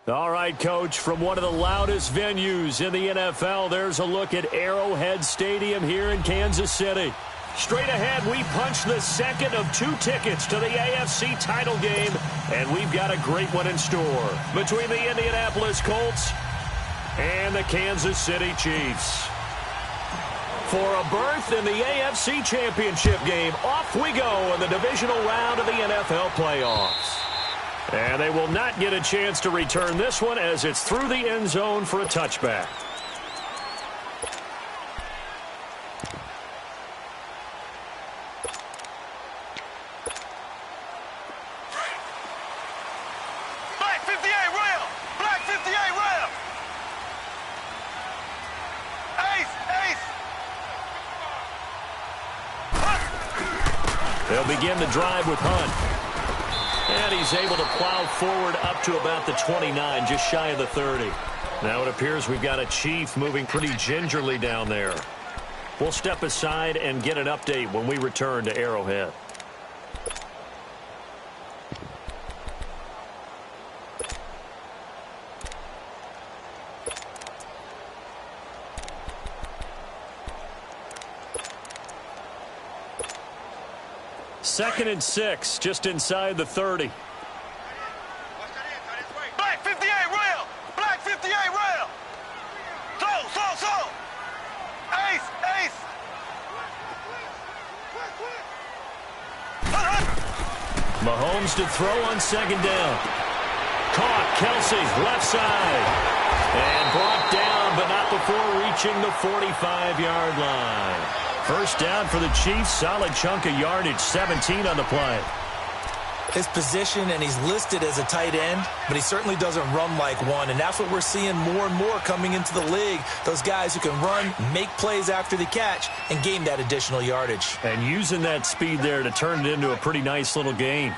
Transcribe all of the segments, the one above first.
All right, Coach, from one of the loudest venues in the NFL, there's a look at Arrowhead Stadium here in Kansas City. Straight ahead, we punch the second of 2 tickets to the AFC title game, and we've got a great one in store between the Indianapolis Colts and the Kansas City Chiefs. For a berth in the AFC Championship game, off we go in the divisional round of the NFL playoffs. And they will not get a chance to return this one as it's through the end zone for a touchback. Black 58 rail! Black 58 rail! Ace! Ace! They'll begin the drive with Hunt. And he's able to plow forward up to about the 29, just shy of the 30. Now it appears we've got a Chief moving pretty gingerly down there. We'll step aside and get an update when we return to Arrowhead. Second and 6, just inside the 30. Black 58 rail! Black 58 rail! So! Ace! Ace! Mahomes to throw on second down. Caught, Kelsey, left side. And brought down, but not before reaching the 45-yard line. First down for the Chiefs, solid chunk of yardage, 17 on the play. His position, and he's listed as a tight end, but he certainly doesn't run like one, and that's what we're seeing more and more coming into the league. Those guys who can run, make plays after the catch, and gain that additional yardage. And using that speed there to turn it into a pretty nice little gain.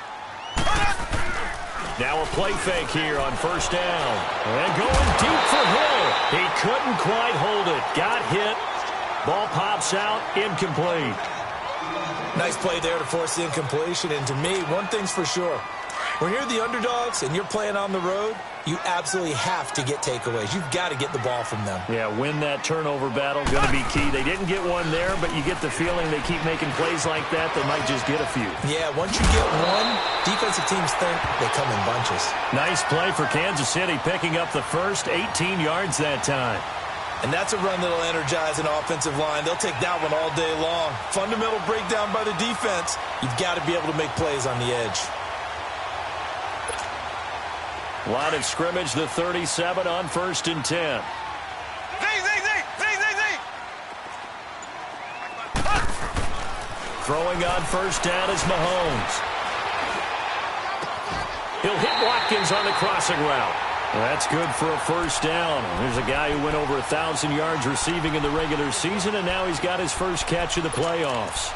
Now a play fake here on first down. And going deep for Hill. He couldn't quite hold it. Got hit. Ball pops out, incomplete. Nice play there to force the incompletion. And to me, one thing's for sure. When you're the underdogs and you're playing on the road, you absolutely have to get takeaways. You've got to get the ball from them. Yeah, win that turnover battle, going to be key. They didn't get one there, but you get the feeling they keep making plays like that, they might just get a few. Yeah, once you get one, defensive teams think they come in bunches. Nice play for Kansas City, picking up the first 18 yards that time. And that's a run that'll energize an offensive line. They'll take that one all day long. Fundamental breakdown by the defense. You've got to be able to make plays on the edge. Line of scrimmage, the 37 on first and 10. Throwing on first down is Mahomes. He'll hit Watkins on the crossing route. That's good for a first down. There's a guy who went over 1,000 yards receiving in the regular season, and now he's got his first catch of the playoffs.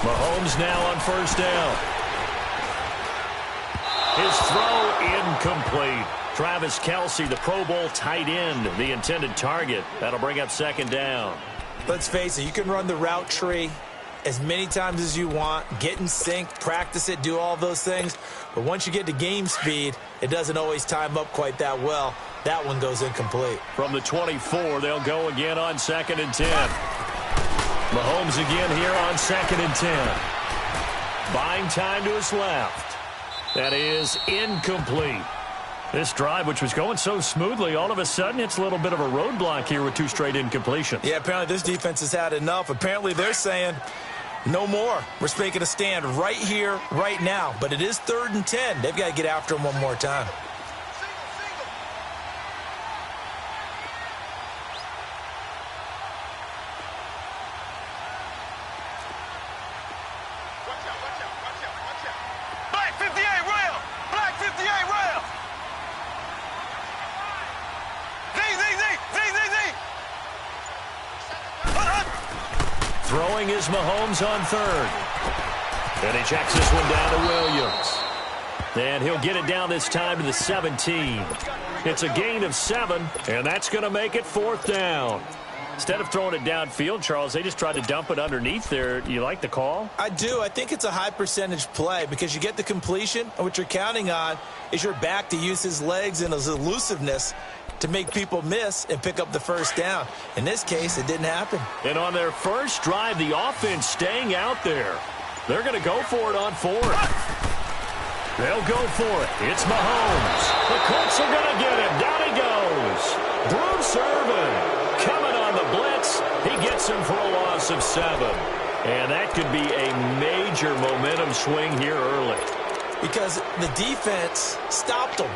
Mahomes now on first down. His throw incomplete. Travis Kelce, the Pro Bowl tight end, the intended target. That'll bring up second down. Let's face it, you can run the route tree as many times as you want, get in sync, practice it, do all those things. But once you get to game speed, it doesn't always time up quite that well. That one goes incomplete. From the 24, they'll go again on second and 10. Mahomes again here on second and 10. Buying time to his left. That is incomplete. This drive, which was going so smoothly, all of a sudden it's a little bit of a roadblock here with 2 straight incompletions. Yeah, apparently this defense has had enough. Apparently they're saying, no more. We're making a stand right here, right now. But it is 3rd and 10. They've got to get after him one more time. Here's Mahomes on third. And he checks this one down to Williams. And he'll get it down this time to the 17. It's a gain of 7, and that's going to make it fourth down. Instead of throwing it downfield, Charles, they just tried to dump it underneath there. You like the call? I do. I think it's a high-percentage play because you get the completion, and what you're counting on is your back to use his legs and his elusiveness to make people miss and pick up the first down. In this case, it didn't happen. And on their first drive, the offense staying out there. They're going to go for it on fourth. They'll go for it. It's Mahomes. The Colts are going to get him. Down he goes. Bruce Irvin coming on the blitz. He gets him for a loss of 7. And that could be a major momentum swing here early. Because the defense stopped them.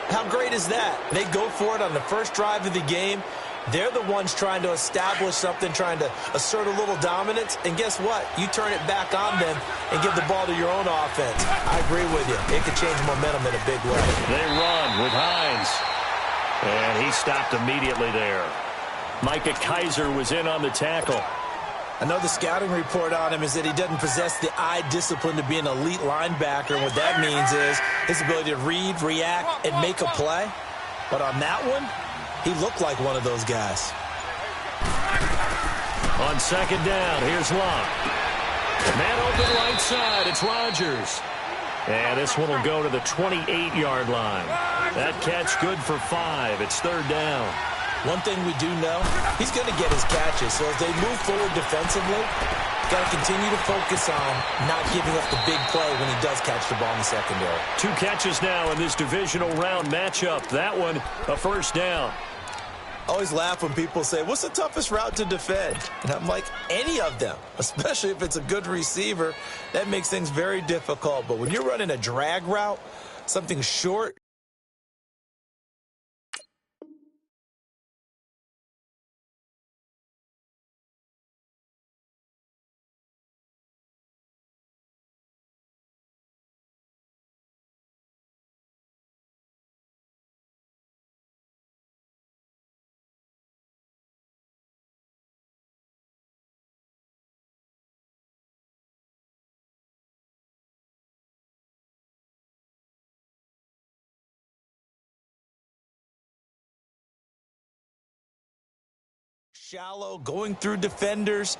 How great is that? They go for it on the first drive of the game. They're the ones trying to establish something, trying to assert a little dominance. And guess what? You turn it back on them and give the ball to your own offense. I agree with you. It could change momentum in a big way. They run with Hines. And he stopped immediately there. Micah Kiser was in on the tackle. I know the scouting report on him is that he doesn't possess the eye discipline to be an elite linebacker. And what that means is his ability to read, react, and make a play. But on that one, he looked like one of those guys. On second down, here's Locke. Man open right side, it's Rodgers. And this one will go to the 28-yard line. That catch good for 5. It's third down. One thing we do know, he's going to get his catches. So as they move forward defensively, got to continue to focus on not giving up the big play when he does catch the ball in the secondary. 2 catches now in this divisional round matchup. That one, a first down. I always laugh when people say, what's the toughest route to defend? And I'm like, any of them, especially if it's a good receiver. That makes things very difficult. But when you're running a drag route, something short, shallow, going through defenders.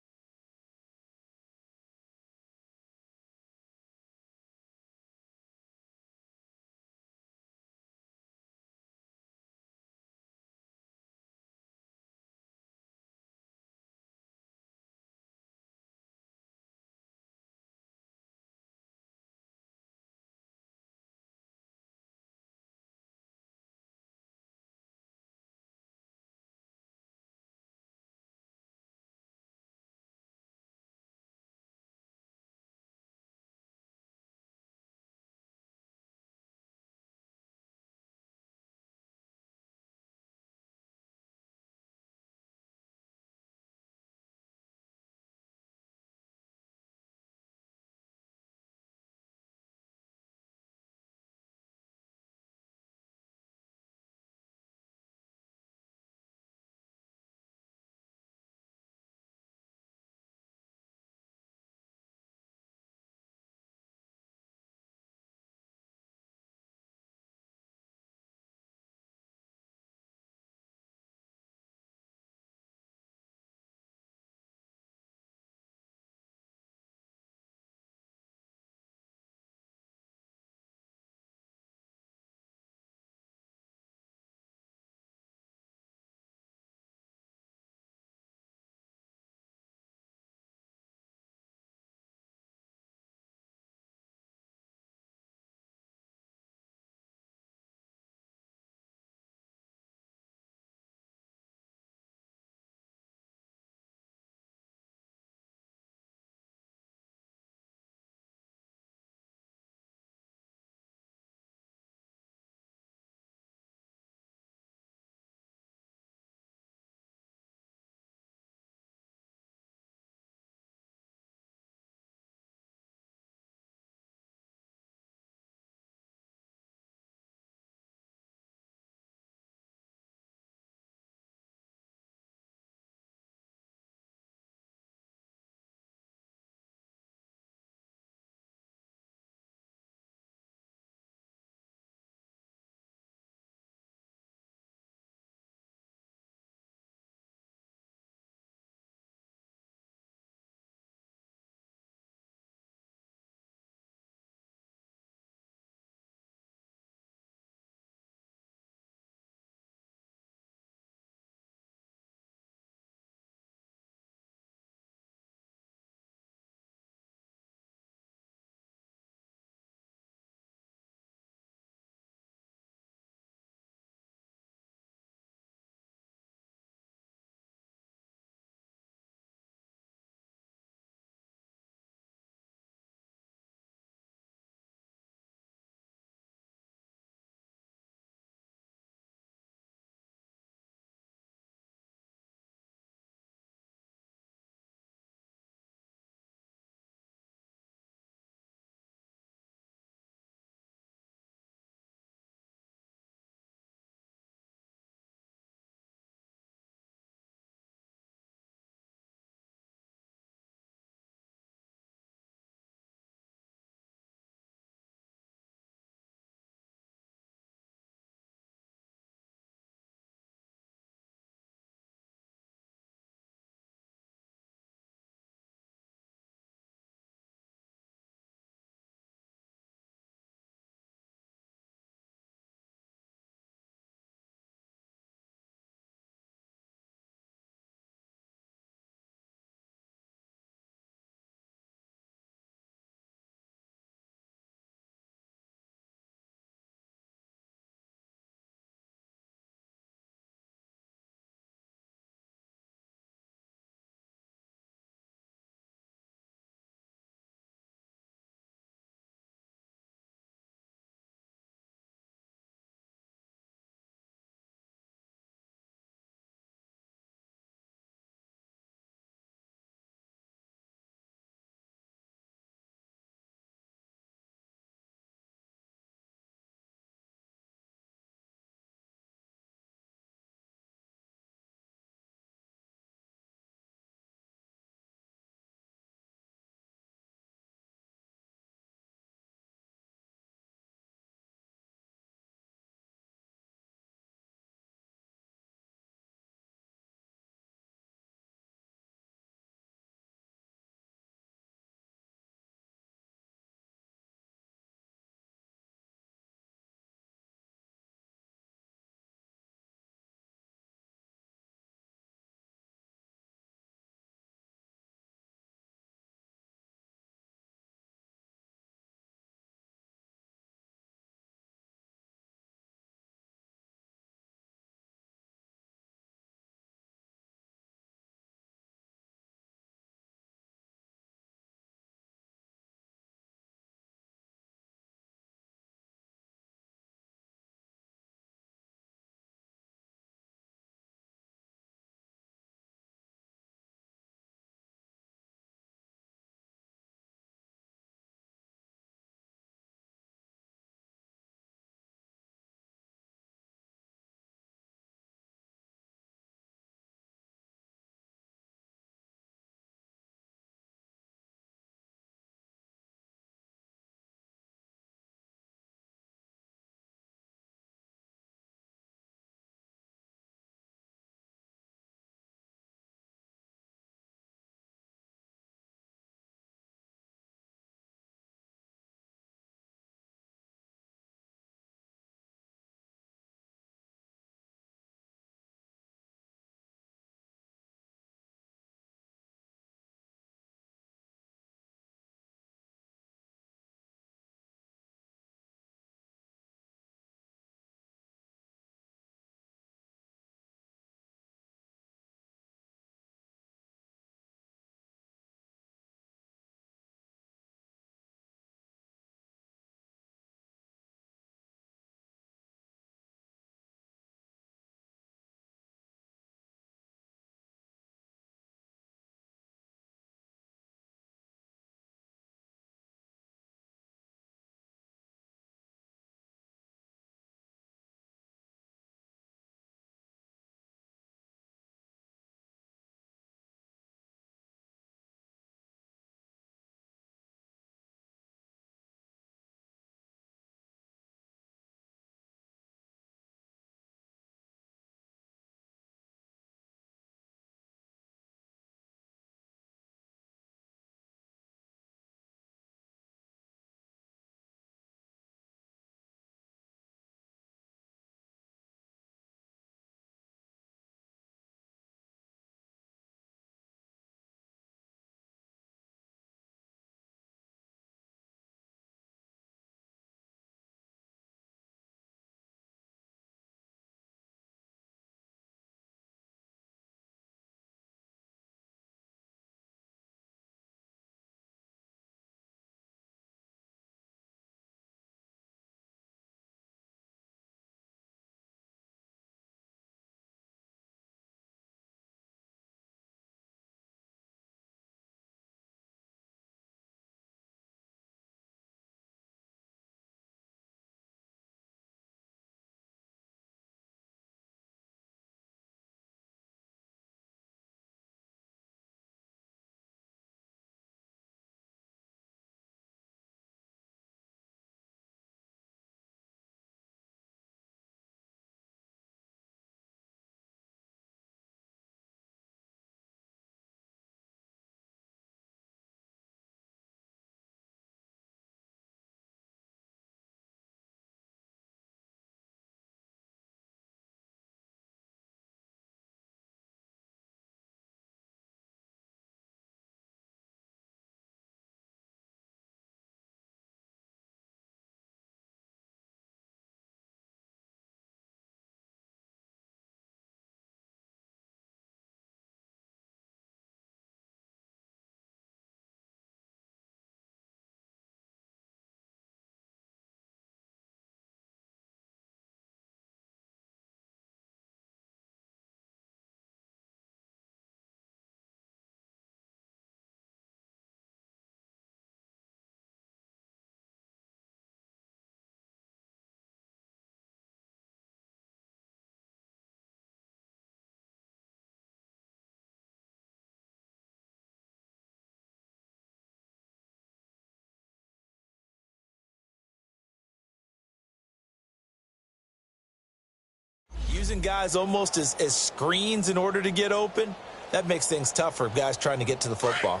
using guys almost as screens in order to get open, that makes things tough for guys trying to get to the football.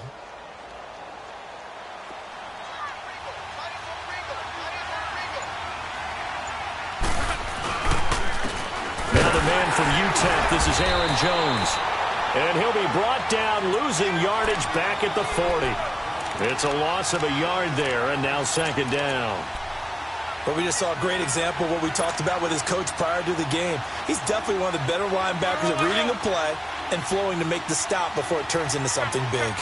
Now the man from UTEP, this is Aaron Jones. And he'll be brought down, losing yardage back at the 40. It's a loss of a yard there, and now second down. But we just saw a great example of what we talked about with his coach prior to the game. He's definitely one of the better linebackers at reading a play and flowing to make the stop before it turns into something big.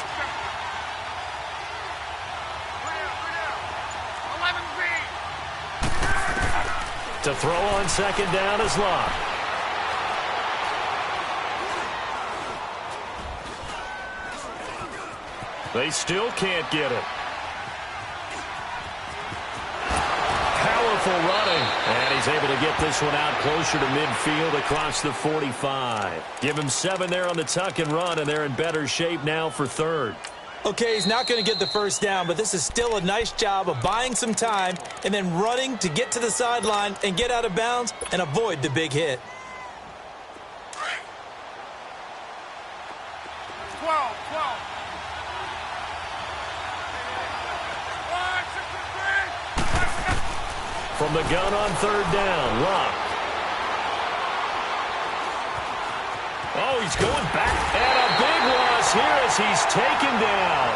To throw on second down is Locke. They still can't get it. Powerful running. And he's able to get this one out closer to midfield across the 45. Give him 7 there on the tuck and run, and they're in better shape now for third. Okay, he's not going to get the first down, but this is still a nice job of buying some time and then running to get to the sideline and get out of bounds and avoid the big hit. 12. From the gun on third down, Locke. Oh, he's going back. And a big loss here as he's taken down.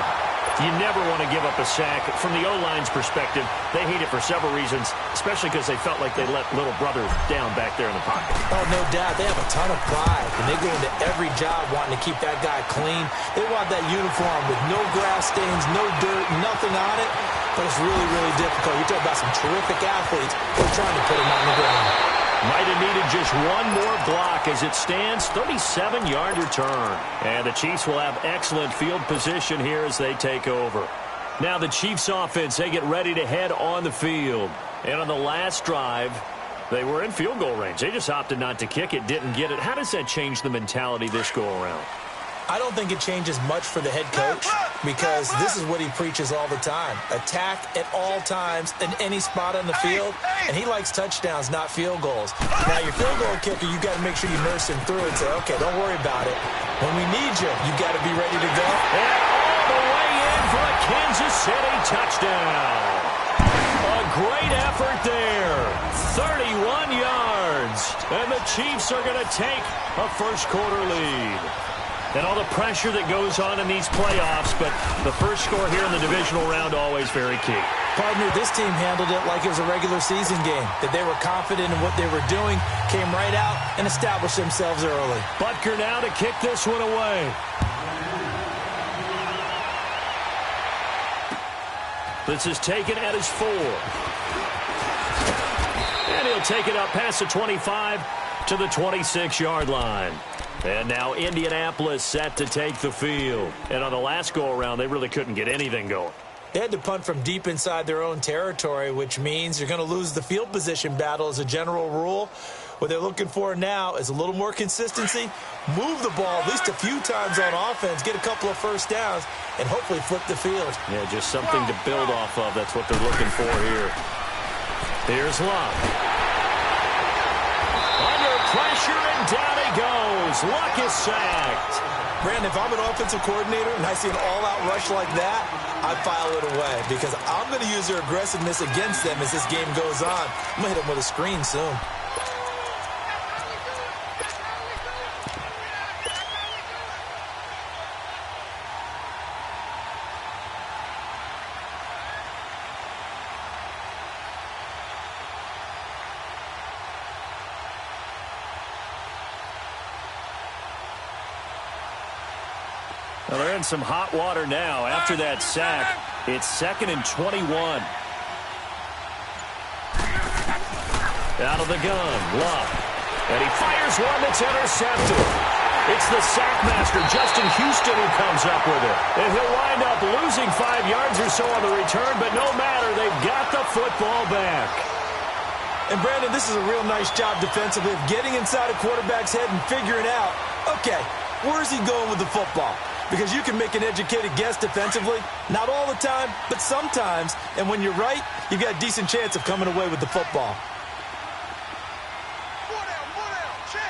You never want to give up a sack. From the O-line's perspective, they hate it for several reasons, especially because they felt like they let little brother down back there in the pocket. Oh, no doubt. They have a ton of pride, and they go into every job wanting to keep that guy clean. They want that uniform with no grass stains, no dirt, nothing on it. But it's really, really difficult. You talk about some terrific athletes who are trying to put him on the ground. Might have needed just one more block. As it stands, 37-yard return. And the Chiefs will have excellent field position here as they take over. Now the Chiefs offense, they get ready to head on the field. And on the last drive, they were in field goal range. They just opted not to kick it, didn't get it. How does that change the mentality this go around? I don't think it changes much for the head coach because this is what he preaches all the time. Attack at all times in any spot on the field, and he likes touchdowns, not field goals. Now, your field goal kicker, you got to make sure you nurse him through and say, okay, don't worry about it. When we need you, you got to be ready to go. And all the way in for a Kansas City touchdown. A great effort there. 31 yards. And the Chiefs are going to take a first-quarter lead. And all the pressure that goes on in these playoffs, but the first score here in the divisional round always very key. Partner, this team handled it like it was a regular season game, that they were confident in what they were doing, came right out and established themselves early. Butker now to kick this one away. This is taken at his 4. And he'll take it up past the 25 to the 26-yard line. And now Indianapolis set to take the field. And on the last go-around, they really couldn't get anything going. They had to punt from deep inside their own territory, which means you're going to lose the field position battle as a general rule. What they're looking for now is a little more consistency, move the ball at least a few times on offense, get a couple of first downs, and hopefully flip the field. Yeah, just something to build off of. That's what they're looking for here. Here's Locke. Under pressure, and down he goes. Luck is sacked. Brandon, if I'm an offensive coordinator and I see an all-out rush like that, I file it away because I'm going to use their aggressiveness against them as this game goes on. I'm going to hit them with a screen soon. Well, they're in some hot water now. After that sack, it's 2nd and 21. Out of the gun, Locke. And he fires one that's intercepted. It's the sackmaster, Justin Houston, who comes up with it. And he'll wind up losing 5 yards or so on the return, but no matter, they've got the football back. And, Brandon, this is a real nice job defensively of getting inside a quarterback's head and figuring out, okay, where's he going with the football? Because you can make an educated guess defensively. Not all the time, but sometimes. And when you're right, you've got a decent chance of coming away with the football. Check.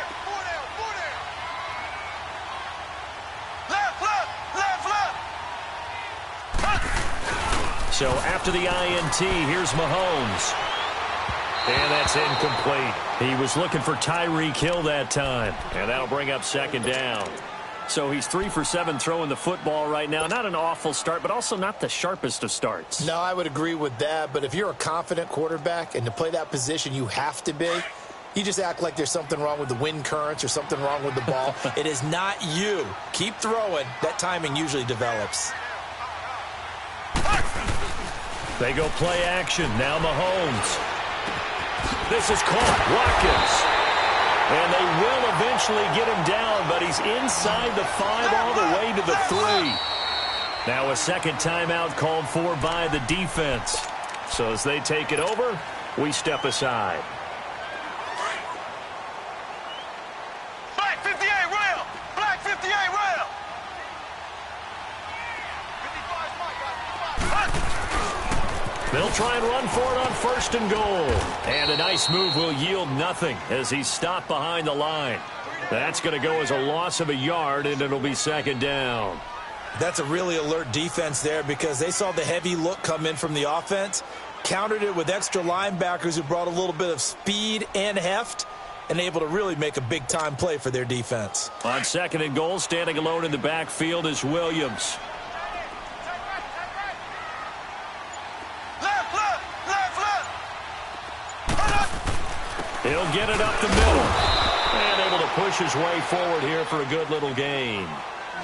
So after the INT, here's Mahomes. And that's incomplete. He was looking for Tyreek Hill that time. And that'll bring up second down. So he's 3 for 7 throwing the football right now. Not an awful start, but also not the sharpest of starts. No, I would agree with that. But if you're a confident quarterback and to play that position you have to be, you just act like there's something wrong with the wind currents or something wrong with the ball. It is not you. Keep throwing. That timing usually develops. They go play action. Now Mahomes. This is caught. Watkins. And they will eventually get him down, but he's inside the 5 all the way to the 3. Now a second timeout called for by the defense. So as they take it over, we step aside. Black 58, rail! Black 58, rail! 55 They'll try and run for it on 1st and goal. And a nice move will yield nothing as he's stopped behind the line. That's going to go as a loss of a yard, and it'll be second down. That's a really alert defense there because they saw the heavy look come in from the offense, countered it with extra linebackers who brought a little bit of speed and heft, and able to really make a big-time play for their defense. On 2nd and goal, standing alone in the backfield is Williams. He'll get it up the middle. And able to push his way forward here for a good little gain.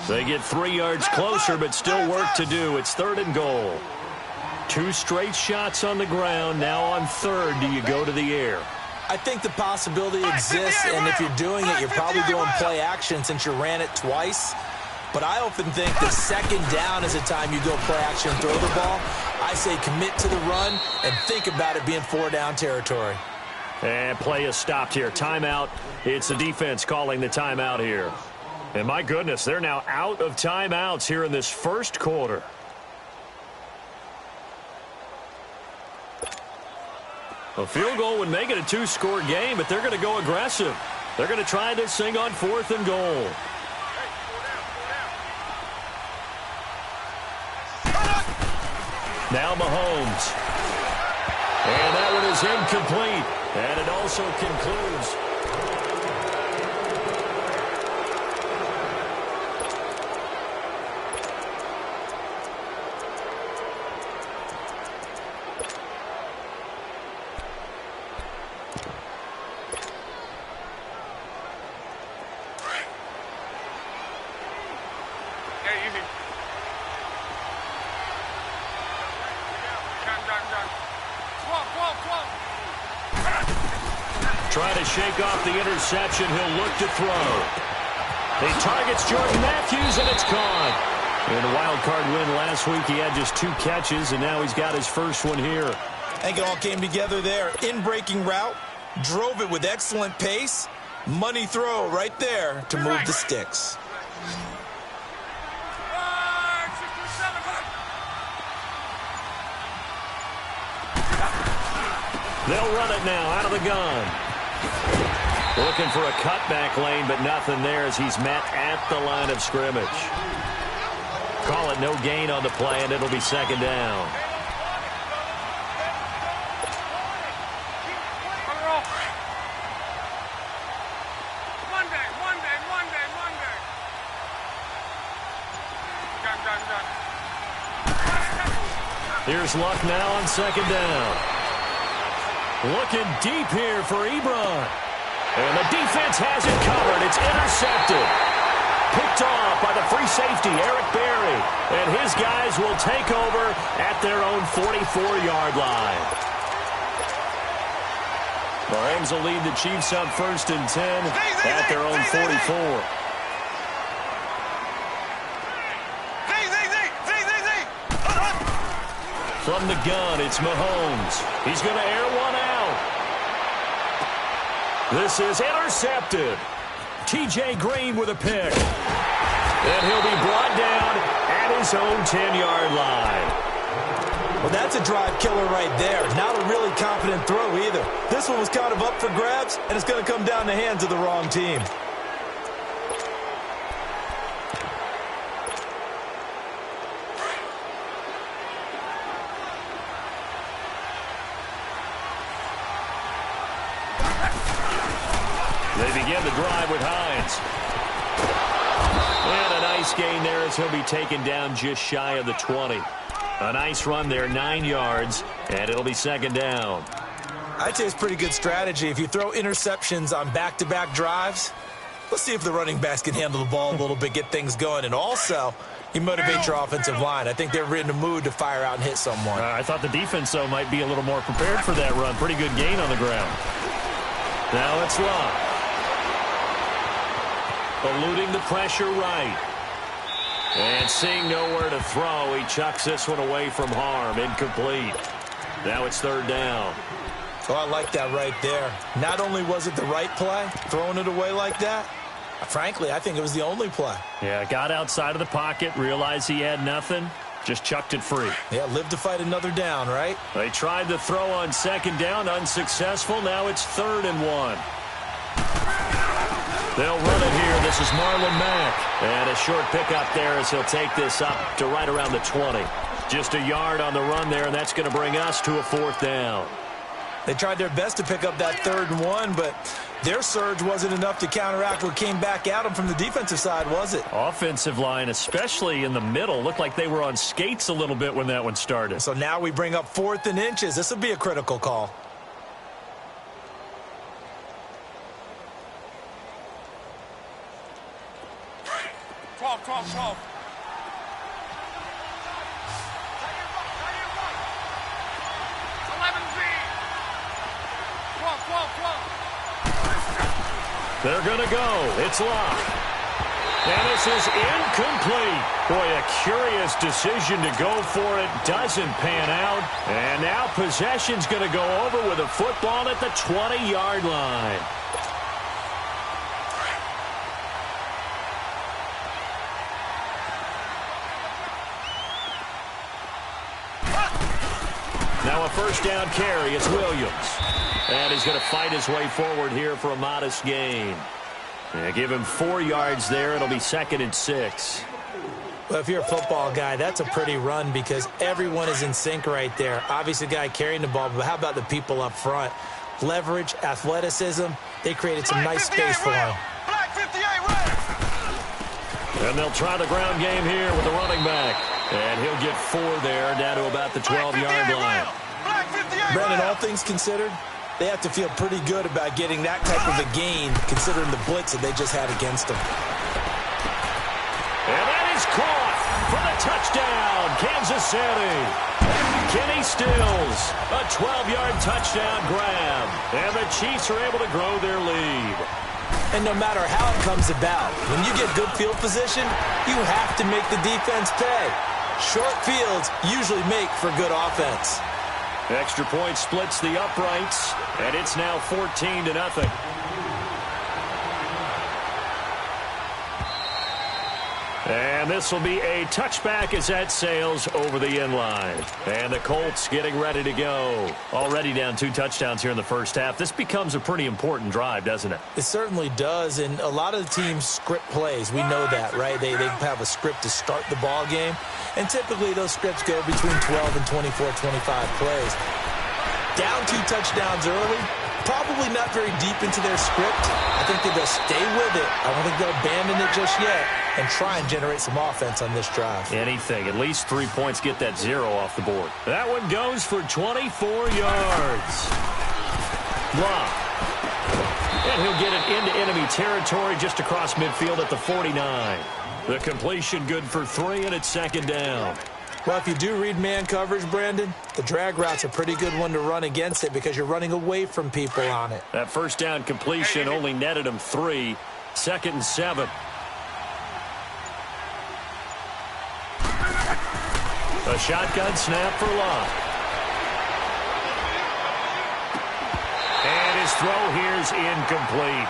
They get 3 yards closer, but still work to do. It's 3rd and goal. 2 straight shots on the ground. Now on 3rd, do you go to the air? I think the possibility exists, and if you're doing it, you're probably doing play action since you ran it twice. But I often think the 2nd down is the time you go play action and throw the ball. I say commit to the run and think about it being 4-down territory. And play is stopped here. Timeout. It's the defense calling the timeout here. And my goodness, they're now out of timeouts here in this first quarter. A field goal would make it a 2-score game, but they're going to go aggressive. They're going to try this thing on 4th and goal. Now Mahomes. And that one is incomplete. And it also concludes. Trying to shake off the interception. He'll look to throw. He targets Jordan Matthews, and it's caught. In a wild card win last week, he had just 2 catches, and now he's got his first one here. I think it all came together there. In-breaking route, drove it with excellent pace. Money throw right there to move the sticks. They'll run it now out of the gun. Looking for a cutback lane, but nothing there as he's met at the line of scrimmage. Call it no gain on the play, and it'll be second down. Here's Luck now on second down. Looking deep here for Ebron. And the defense has it covered. It's intercepted. Picked off by the free safety, Eric Berry. And his guys will take over at their own 44-yard line. The Rams will lead the Chiefs up 1st and 10 at their own 44. From the gun, it's Mahomes. He's going to air one out. This is intercepted. T.J. Green with a pick. And he'll be brought down at his own 10-yard line. Well, that's a drive killer right there. Not a really confident throw either. This one was kind of up for grabs, and it's going to come down the hands of the wrong team. They begin the drive with Hines. And a nice gain there as he'll be taken down just shy of the 20. A nice run there, 9 yards, and it'll be second down. I'd say it's pretty good strategy. If you throw interceptions on back-to-back drives, let's see if the running backs can handle the ball a little bit, get things going. And also, you motivate your offensive line. I think they're in the mood to fire out and hit someone. I thought the defense, though, might be a little more prepared for that run. Pretty good gain on the ground. Now it's Locke. Eluding the pressure right. And seeing nowhere to throw, he chucks this one away from harm. Incomplete. Now it's third down. Oh, I like that right there. Not only was it the right play, throwing it away like that, frankly, I think it was the only play. Yeah, got outside of the pocket, realized he had nothing, just chucked it free. Yeah, live to fight another down, right? They tried the throw on second down, unsuccessful. Now it's 3rd and 1. They'll run it here. This is Marlon Mack. And a short pickup there as he'll take this up to right around the 20. Just a yard on the run there, and that's going to bring us to a 4th down. They tried their best to pick up that 3rd and 1, but their surge wasn't enough to counteract what came back at them from the defensive side, was it? Offensive line, especially in the middle, looked like they were on skates a little bit when that one started. So now we bring up 4th and inches. This will be a critical call. 12. 12. They're going to go. It's Locke. And this is incomplete. Boy, a curious decision to go for it. Doesn't pan out. And now possession's going to go over with a football at the 20-yard line. Now a first down carry. It's Williams. And he's going to fight his way forward here for a modest gain. Give him 4 yards there. It'll be 2nd and 6. Well, if you're a football guy, that's a pretty run because everyone is in sync right there. Obviously, the guy carrying the ball, but how about the people up front? Leverage, athleticism, they created some nice space for him. And they'll try the ground game here with the running back. And he'll get 4 there, down to about the 12-yard line. Brandon, all things considered, they have to feel pretty good about getting that type of a gain, considering the blitz that they just had against them. And that is caught for the touchdown, Kansas City. Kenny Stills, a 12-yard touchdown grab. And the Chiefs are able to grow their lead. And no matter how it comes about, when you get good field position, you have to make the defense pay. Short fields usually make for good offense. Extra point splits the uprights, and it's now 14-0. And this will be a touchback as that sails over the end line. And the Colts getting ready to go. Already down 2 touchdowns here in the first half. This becomes a pretty important drive, doesn't it? It certainly does, and a lot of the teams script plays. We know that, right? They have a script to start the ball game, and typically those scripts go between 12 and 24, 25 plays. Down 2 touchdowns early, probably not very deep into their script. I think they'll stay with it. I don't think they'll abandon it just yet and try and generate some offense on this drive. Anything. At least 3 points, get that 0 off the board. That one goes for 24 yards. Locke. And he'll get it into enemy territory just across midfield at the 49. The completion good for 3, and it's 2nd down. Well, if you do read man coverage, Brandon, the drag route's a pretty good one to run against it because you're running away from people on it. That first down completion only netted him 3. 2nd and 7. A shotgun snap for Locke. And his throw here's incomplete.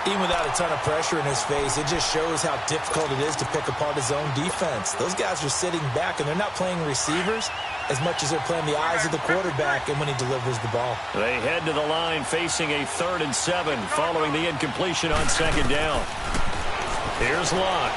Even without a ton of pressure in his face, it just shows how difficult it is to pick apart his own defense. Those guys are sitting back, and they're not playing receivers as much as they're playing the eyes of the quarterback and when he delivers the ball. They head to the line facing a 3rd and 7 following the incompletion on 2nd down. Here's Locke.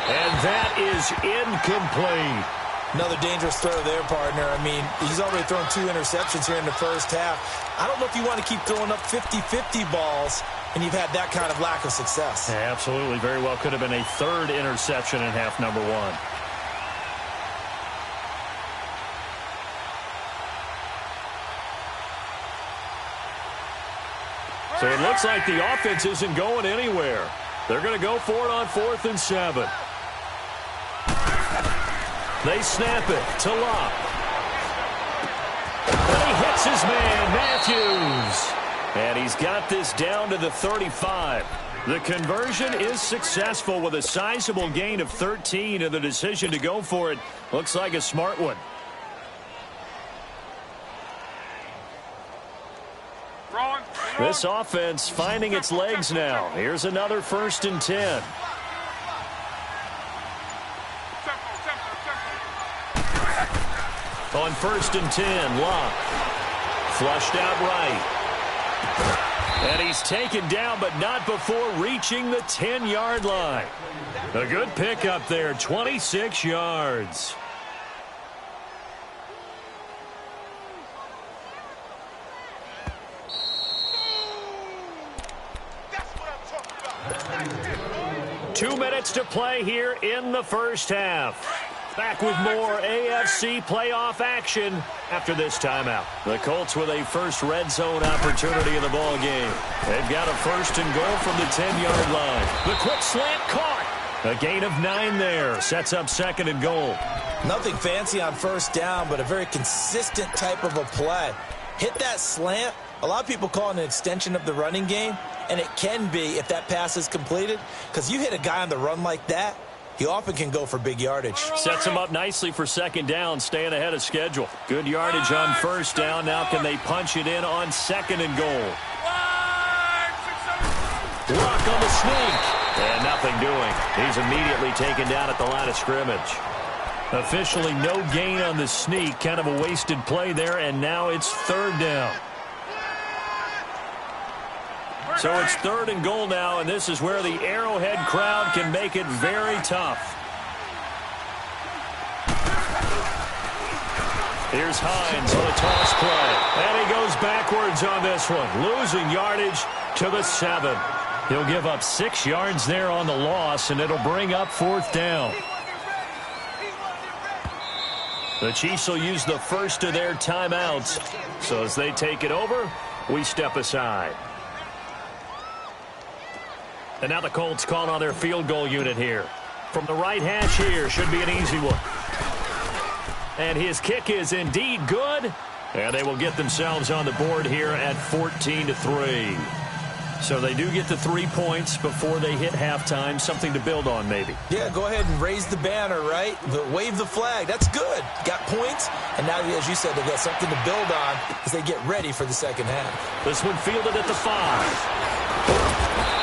And that is incomplete. Another dangerous throw there, partner. I mean, he's already thrown 2 interceptions here in the first half. I don't know if you want to keep throwing up 50-50 balls, and you've had that kind of lack of success. Yeah, absolutely. Very well could have been a 3rd interception in half number 1. So it looks like the offense isn't going anywhere. They're going to go for it on 4th and 7. They snap it to Locke. And he hits his man, Matthews. And he's got this down to the 35. The conversion is successful with a sizable gain of 13, and the decision to go for it looks like a smart one. This offense finding its legs now. Here's another 1st and 10. On 1st and 10, Locke. Flushed out right. And he's taken down, but not before reaching the 10-yard line. A good pickup there, 26 yards. That's what I'm talking about. 2 minutes to play here in the first half. Back with more AFC playoff action after this timeout. The Colts with a first red zone opportunity in the ball game. They've got a 1st and goal from the 10-yard line. The quick slant caught. A gain of 9 there. Sets up 2nd and goal. Nothing fancy on 1st down, but a very consistent type of a play. Hit that slant. A lot of people call it an extension of the running game, and it can be if that pass is completed, because you hit a guy on the run like that, he often can go for big yardage. Sets him up nicely for 2nd down, staying ahead of schedule. Good yardage on 1st down. Now can they punch it in on 2nd and goal? Block on the sneak. And nothing doing. He's immediately taken down at the line of scrimmage. Officially no gain on the sneak. Kind of a wasted play there, and now it's 3rd down. So it's 3rd and goal now, and this is where the Arrowhead crowd can make it very tough. Here's Hines on a toss play. And he goes backwards on this one, losing yardage to the 7. He'll give up 6 yards there on the loss, and it'll bring up 4th down. The Chiefs will use the first of their timeouts. So as they take it over, we step aside. And now the Colts calling on their field goal unit here. From the right hash here, should be an easy one. And his kick is indeed good. And they will get themselves on the board here at 14-3. So they do get the 3 points before they hit halftime. Something to build on, maybe. Yeah, go ahead and raise the banner, right? Wave the flag. That's good. Got points. And now, as you said, they've got something to build on as they get ready for the second half. This one fielded at the 5.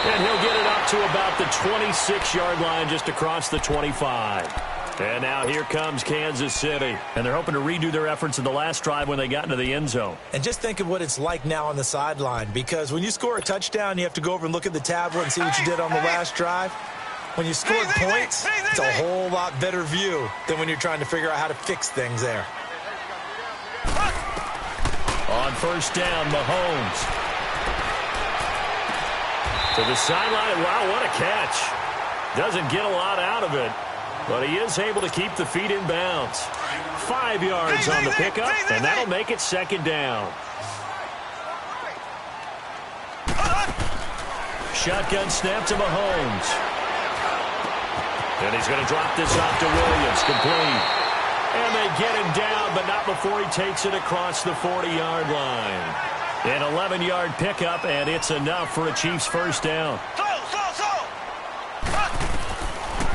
And he'll get it up to about the 26-yard line, just across the 25. And now here comes Kansas City. And they're hoping to redo their efforts in the last drive when they got into the end zone. And just think of what it's like now on the sideline, because when you score a touchdown, you have to go over and look at the tablet and see what you did on the last drive. When you scored points, it's a whole lot better view than when you're trying to figure out how to fix things there. On 1st down, Mahomes. To the sideline. Wow, what a catch. Doesn't get a lot out of it, but he is able to keep the feet in bounds. 5 yards on the pickup, and that'll make it 2nd down. Shotgun snap to Mahomes. And he's going to drop this off to Williams, complete. And they get him down, but not before he takes it across the 40-yard line. An 11-yard pickup, and it's enough for a Chiefs 1st down.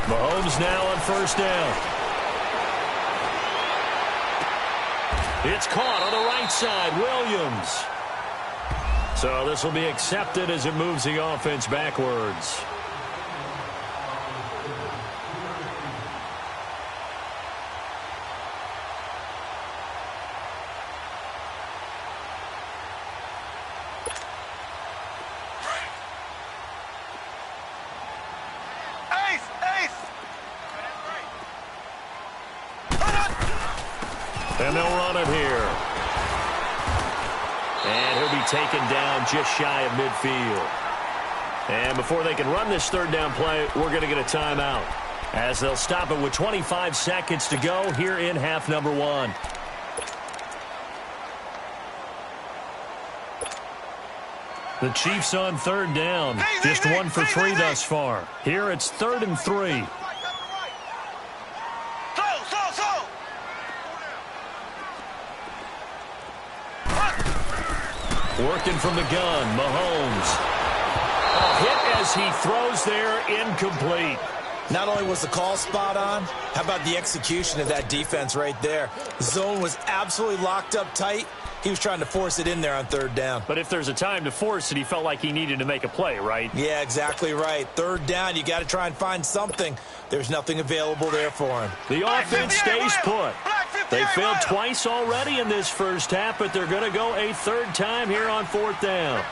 Mahomes now on 1st down. It's caught on the right side, Williams. So this will be accepted as it moves the offense backwards. And they'll run it here. And he'll be taken down just shy of midfield. And before they can run this third down play, we're going to get a timeout, as they'll stop it with 25 seconds to go here in half number 1. The Chiefs on third down. Just 1 for 3 thus far. Here it's 3rd and 3. Working from the gun, Mahomes. A hit as he throws there, incomplete. Not only was the call spot on, how about the execution of that defense right there? The zone was absolutely locked up tight. He was trying to force it in there on third down. But if there's a time to force it, he felt like he needed to make a play, right? Yeah, exactly right. Third down, you got to try and find something. There's nothing available there for him. The offense stays put. They failed twice already in this first half, but they're going to go a third time here on 4th down.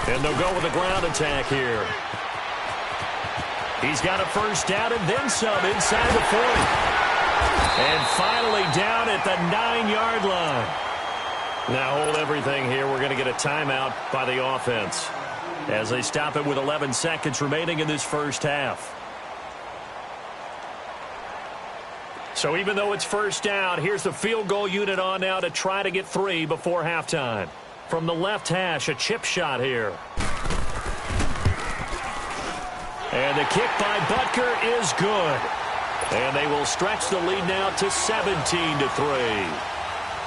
And they'll go with a ground attack here. He's got a first down and then some inside the 40. And finally down at the 9-yard line. Now hold everything here. We're going to get a timeout by the offense, as they stop it with 11 seconds remaining in this first half. So even though it's first down, here's the field goal unit on now to try to get 3 before halftime. From the left hash, a chip shot here. And the kick by Butker is good. And they will stretch the lead now to 17-3.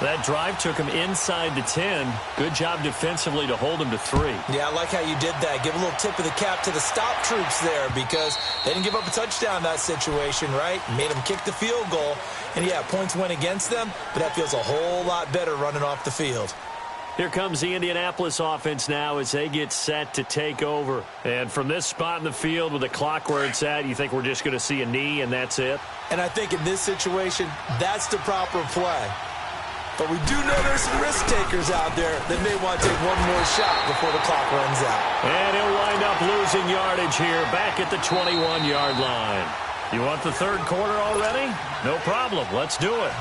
That drive took him inside the 10. Good job defensively to hold him to 3. Yeah, I like how you did that. Give a little tip of the cap to the stop troops there, because they didn't give up a touchdown in that situation, right? Made them kick the field goal. And, yeah, points went against them, but that feels a whole lot better running off the field. Here comes the Indianapolis offense now as they get set to take over. And from this spot in the field with the clock where it's at, you think we're just going to see a knee and that's it? And I think in this situation, that's the proper play. But we do know there's some risk takers out there that may want to take one more shot before the clock runs out. And he'll wind up losing yardage here back at the 21-yard line. You want the third quarter already? No problem. Let's do it.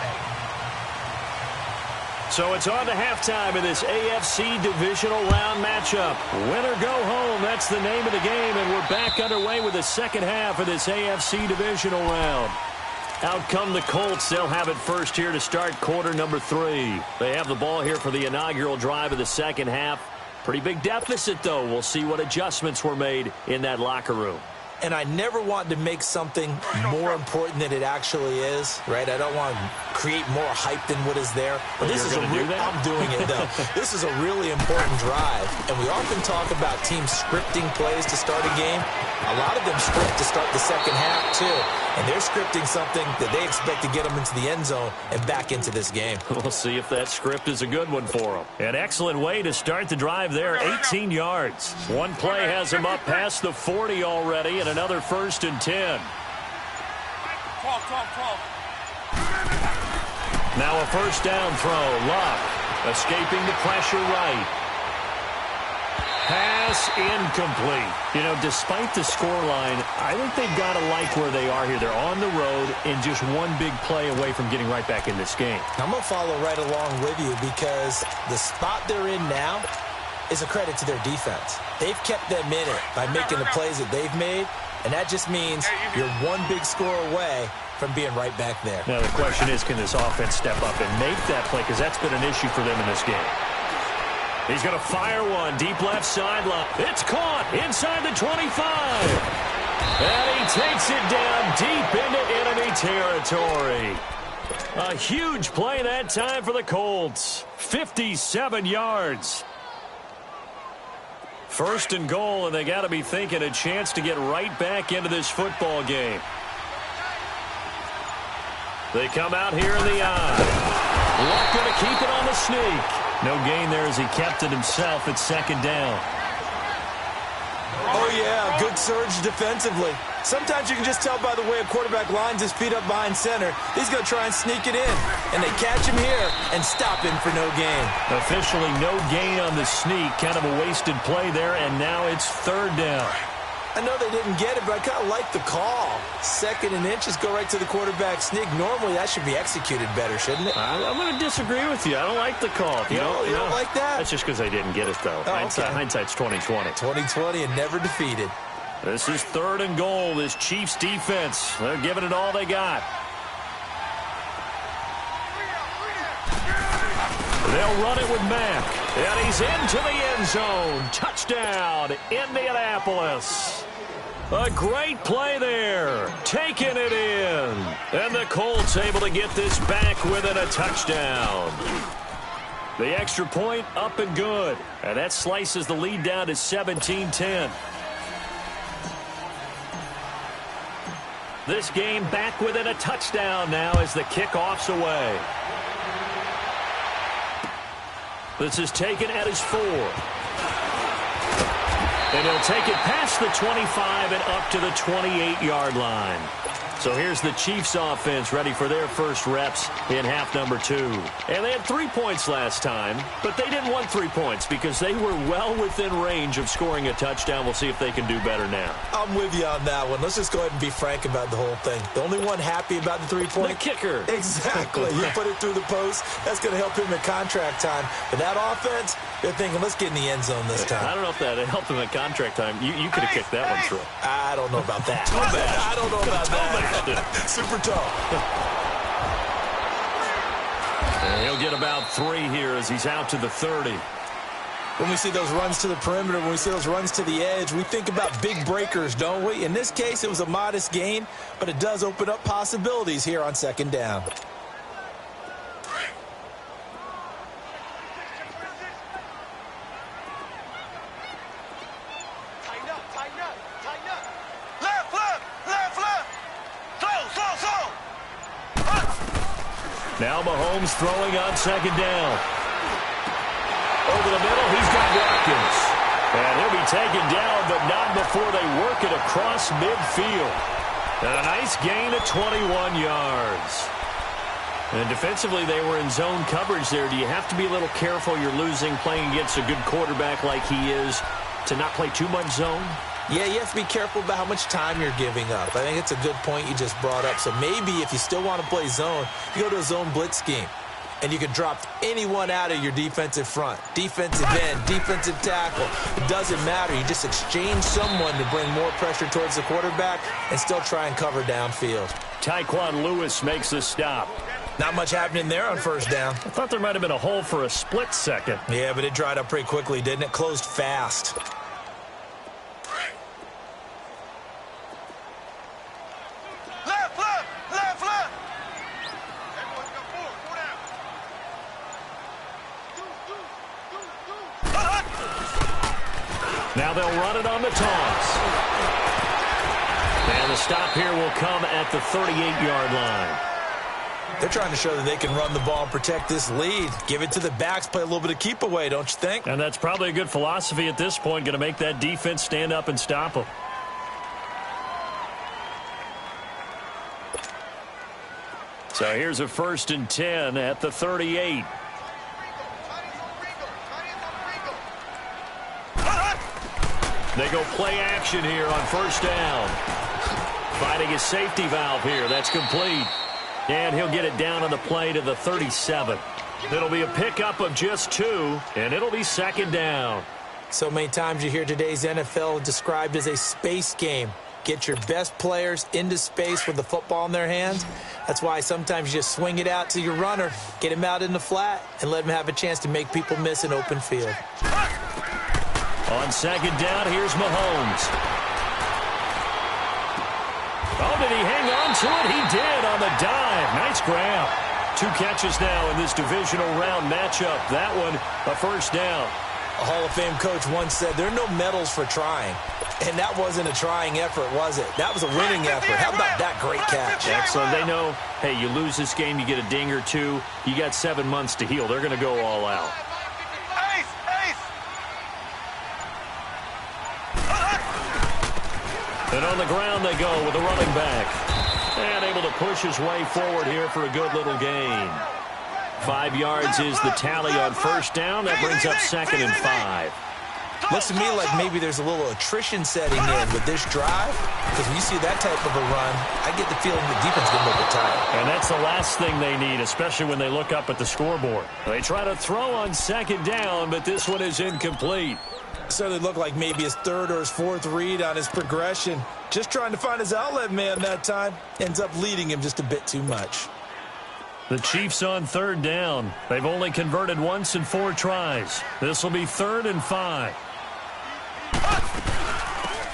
So it's on to halftime in this AFC divisional round matchup. Win or go home, that's the name of the game, and we're back underway with the second half of this AFC divisional round. Out come the Colts. They'll have it first here to start quarter number 3. They have the ball here for the inaugural drive of the second half. Pretty big deficit, though. We'll see what adjustments were made in that locker room. And I never want to make something more important than it actually is, right? I don't want to create more hype than what is there. But this is I'm doing it, though. This is a really important drive. And we often talk about teams scripting plays to start a game. A lot of them script to start the second half, too. And they're scripting something that they expect to get them into the end zone and back into this game. We'll see if that script is a good one for them. An excellent way to start the drive there, 18 yards. One play has them up past the 40 already, and another 1st and 10. 12. Now a first down throw. Luck escaping the pressure right. Pass incomplete. You know, despite the scoreline, I think they've got to like where they are here. They're on the road and just one big play away from getting right back in this game. I'm going to follow right along with you, because the spot they're in now is a credit to their defense. They've kept them in it by making the plays that they've made, and that just means you're one big score away from being right back there. Now the question is, can this offense step up and make that play? Because that's been an issue for them in this game. He's going to fire one deep left sideline. It's caught inside the 25. And he takes it down deep into enemy territory. A huge play that time for the Colts. 57 yards. 1st and goal, and they got to be thinking a chance to get right back into this football game. They come out here in the eye. Luck going to keep it on the sneak. No gain there as he kept it himself at 2nd down. Oh, yeah, good surge defensively. Sometimes you can just tell by the way a quarterback lines his feet up behind center. He's going to try and sneak it in. And they catch him here and stop him for no gain. Officially no gain on the sneak. Kind of a wasted play there, and now it's 3rd down. I know they didn't get it, but I kind of like the call. 2nd and inches, go right to the quarterback sneak. Normally, that should be executed better, shouldn't it? I'm going to disagree with you. I don't like the call. You don't like that? That's just because I didn't get it, though. Hindsight's 20/20. 20/20 and never defeated. This is 3rd and goal. This Chiefs defense, they're giving it all they got. They'll run it with Mack. And he's into the end zone. Touchdown, Indianapolis. A great play there. Taking it in. And the Colts able to get this back within a touchdown. The extra point up and good. And that slices the lead down to 17-10. This game back within a touchdown now as the kickoff's away. This is taken at his 4. And he'll take it past the 25 and up to the 28-yard line. So here's the Chiefs offense ready for their first reps in half number 2. And they had 3 points last time, but they didn't want 3 points because they were well within range of scoring a touchdown. We'll see if they can do better now. I'm with you on that one. Let's just go ahead and be frank about the whole thing. The only one happy about the 3-point? The kicker. Exactly. You put it through the post. That's going to help him in contract time. But that offense, they're thinking, let's get in the end zone this time. I don't know if that helped him in contract time. You could have kicked that one through. I don't know about that. I don't know about that. Super tall. And he'll get about 3 here as he's out to the 30. When we see those runs to the perimeter, when we see those runs to the edge, we think about big breakers, don't we? In this case, it was a modest gain, but it does open up possibilities here on 2nd down. Now Mahomes throwing on 2nd down. Over the middle, he's got Watkins. And he'll be taken down, but not before they work it across midfield. And a nice gain of 21 yards. And defensively, they were in zone coverage there. Do you have to be a little careful you're losing playing against a good quarterback like he is to not play too much zone? Yeah, you have to be careful about how much time you're giving up. I think it's a good point you just brought up. So maybe if you still want to play zone, you go to a zone blitz scheme. And you can drop anyone out of your defensive front. Defensive end, defensive tackle. It doesn't matter. You just exchange someone to bring more pressure towards the quarterback and still try and cover downfield. Tyquan Lewis makes the stop. Not much happening there on 1st down. I thought there might have been a hole for a split second. Yeah, but it dried up pretty quickly, didn't it? Closed fast. Now they'll run it on the toss. And the stop here will come at the 38-yard line. They're trying to show that they can run the ball and protect this lead. Give it to the backs, play a little bit of keep away, don't you think? And that's probably a good philosophy at this point, going to make that defense stand up and stop them. So here's a 1st and 10 at the 38. They go play action here on 1st down. Finding a safety valve here. That's complete. And he'll get it down on the play to the 37. It'll be a pickup of just 2, and it'll be 2nd down. So many times you hear today's NFL described as a space game. Get your best players into space with the football in their hands. That's why sometimes you just swing it out to your runner, get him out in the flat, and let him have a chance to make people miss an open field. On 2nd down, here's Mahomes. Oh, did he hang on to it? He did on the dive. Nice grab. 2 catches now in this divisional round matchup. That one, a 1st down. A Hall of Fame coach once said, there are no medals for trying. And that wasn't a trying effort, was it? That was a winning effort. How about that great catch? Excellent. They know, hey, you lose this game, you get a ding or 2. You got 7 months to heal. They're going to go all out. And on the ground they go with the running back. And able to push his way forward here for a good little gain. 5 yards is the tally on 1st down. That brings up 2nd and 5. Looks to me like maybe there's a little attrition setting in with this drive, because when you see that type of a run, I get the feeling the defense is getting a little bit tired. And that's the last thing they need, especially when they look up at the scoreboard. They try to throw on second down, but this one is incomplete. Certainly looked like maybe his third or his fourth read on his progression. Just trying to find his outlet man that time. Ends up leading him just a bit too much. The Chiefs on third down. They've only converted once in 4 tries. This will be 3rd and 5.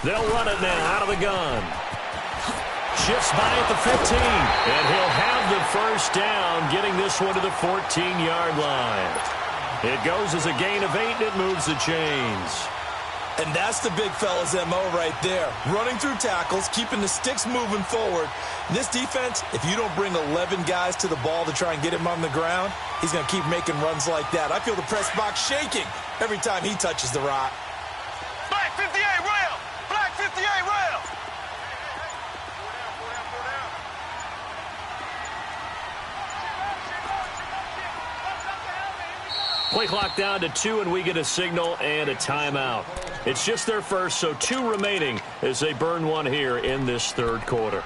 They'll run it now out of the gun. Shifts by at the 15. And he'll have the first down, getting this one to the 14-yard line. It goes as a gain of 8, and it moves the chains. And that's the big fella's MO right there. Running through tackles, keeping the sticks moving forward. This defense, if you don't bring 11 guys to the ball to try and get him on the ground, he's going to keep making runs like that. I feel the press box shaking every time he touches the rock. Black 58 rail! Black 58 rail! Play clock down to 2, and we get a signal and a timeout. It's just their first, so 2 remaining as they burn one here in this third quarter.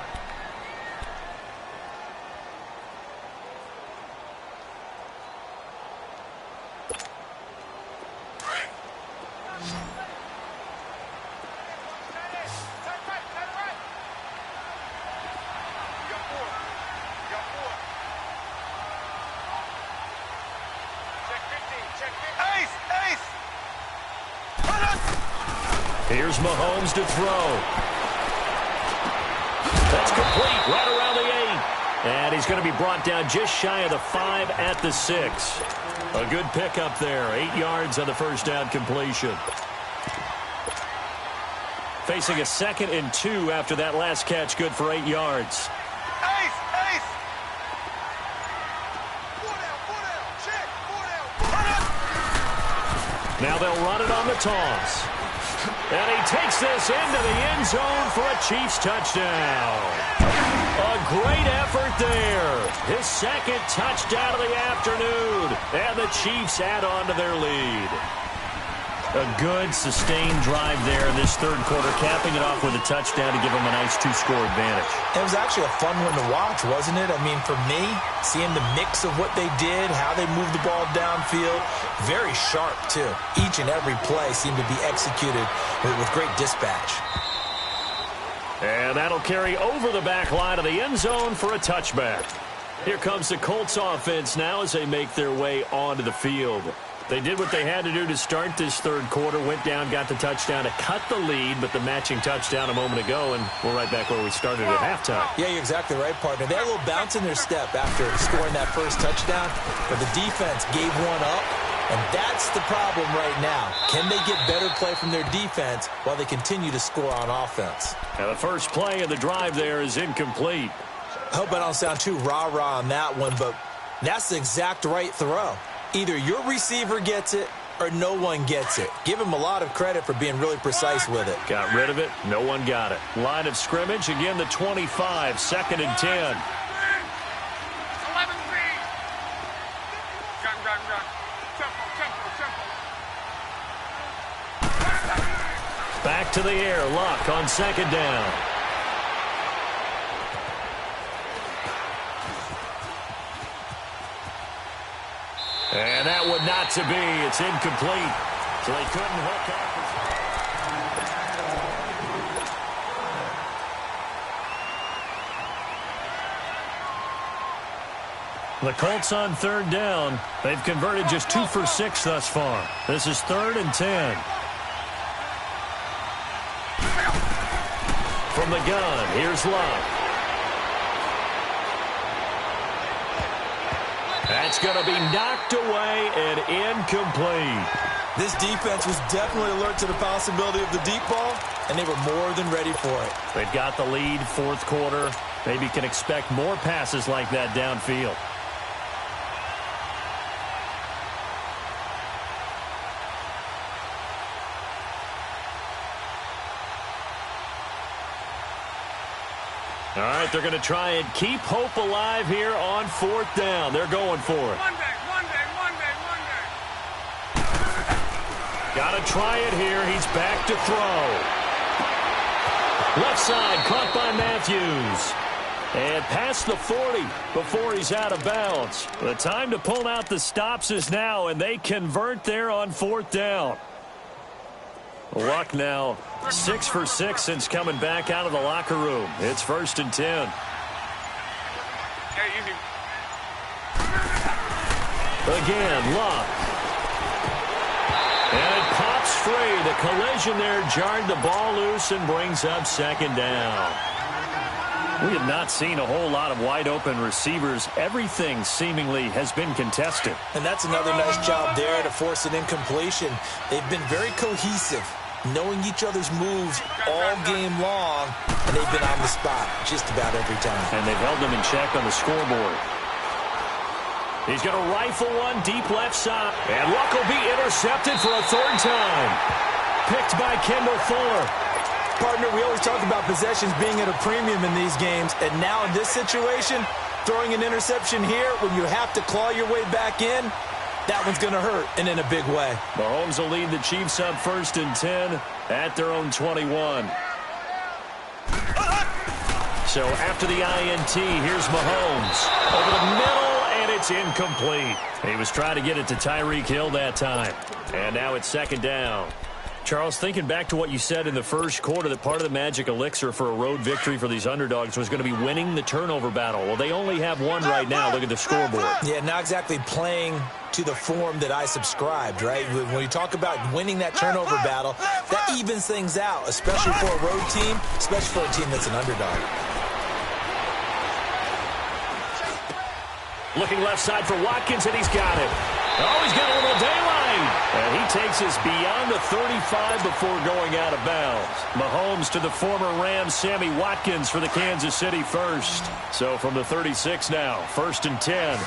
Here's Mahomes to throw. That's complete, right around the 8. And he's going to be brought down just shy of the 5 at the 6. A good pickup there, 8 yards on the first down completion. Facing a 2nd and 2 after that last catch, good for 8 yards. Now they'll run it on the toss. And he takes this into the end zone for a Chiefs touchdown. A great effort there. His 2nd touchdown of the afternoon. And the Chiefs add on to their lead. A good, sustained drive there in this third quarter, capping it off with a touchdown to give them a nice 2-score advantage. It was actually a fun one to watch, wasn't it? I mean, for me, seeing the mix of what they did, how they moved the ball downfield, very sharp, too. Each and every play seemed to be executed with great dispatch. And that'll carry over the back line of the end zone for a touchback. Here comes the Colts offense now as they make their way onto the field. They did what they had to do to start this third quarter, went down, got the touchdown to cut the lead, but the matching touchdown a moment ago, and we're right back where we started at halftime. Yeah, you're exactly right, partner. They had a little bounce in their step after scoring that first touchdown, but the defense gave one up, and that's the problem right now. Can they get better play from their defense while they continue to score on offense? Now, the first play of the drive there is incomplete. I hope I don't sound too rah-rah on that one, but that's the exact right throw. Either your receiver gets it or no one gets it. Give him a lot of credit for being really precise with it. Got rid of it. No one got it. Line of scrimmage, again the 25, 2nd and 10. Back to the air. Luck on 2nd down. And that one not to be. It's incomplete. So they couldn't hook up. The Colts on 3rd down. They've converted just 2 for 6 thus far. This is 3rd and 10. From the gun, here's Luck. That's going to be knocked away and incomplete. This defense was definitely alert to the possibility of the deep ball, and they were more than ready for it. They've got the lead, 4th quarter. Maybe can expect more passes like that downfield. All right, they're going to try and keep hope alive here on 4th down. They're going for it. Got to try it here. He's back to throw. Left side, caught by Matthews. And past the 40 before he's out of bounds. The time to pull out the stops is now, and they convert there on 4th down. Luck now 6 for 6 since coming back out of the locker room. It's 1st and 10. Again, Luck. And it pops free. The collision there jarred the ball loose and brings up 2nd down. We have not seen a whole lot of wide-open receivers. Everything seemingly has been contested. And that's another nice job there to force an incompletion. They've been very cohesive, knowing each other's moves all game long, and they've been on the spot just about every time. And they've held them in check on the scoreboard. He's going to rifle one deep left side. And Luck will be intercepted for a 3rd time. Picked by Kendall Fuller. Partner, we always talk about possessions being at a premium in these games, and now in this situation, throwing an interception here when you have to claw your way back in, that one's going to hurt, and in a big way. Mahomes will lead the Chiefs up 1st and 10 at their own 21. So after the INT, here's Mahomes. Over the middle, and it's incomplete. He was trying to get it to Tyreek Hill that time. And now it's 2nd down. Charles, thinking back to what you said in the first quarter, that part of the magic elixir for a road victory for these underdogs was going to be winning the turnover battle. Well, they only have one right now. Look at the scoreboard. Yeah, not exactly playing to the form that I subscribed, right? When you talk about winning that turnover battle, that evens things out, especially for a road team, especially for a team that's an underdog. Looking left side for Watkins, and he's got it. Oh, he's got a little daylight. And he takes us beyond the 35 before going out of bounds. Mahomes to the former Rams, Sammy Watkins for the Kansas City first. So from the 36 now, 1st and 10.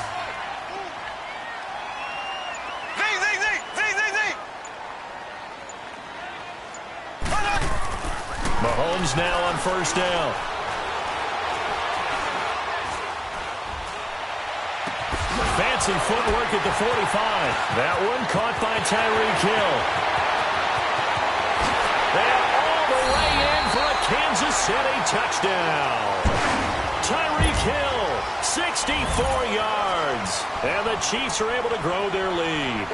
Mahomes now on 1st down. Fancy footwork at the 45. That one caught by Tyreek Hill. And all the way in for a Kansas City touchdown. Tyreek Hill, 64 yards. And the Chiefs are able to grow their lead.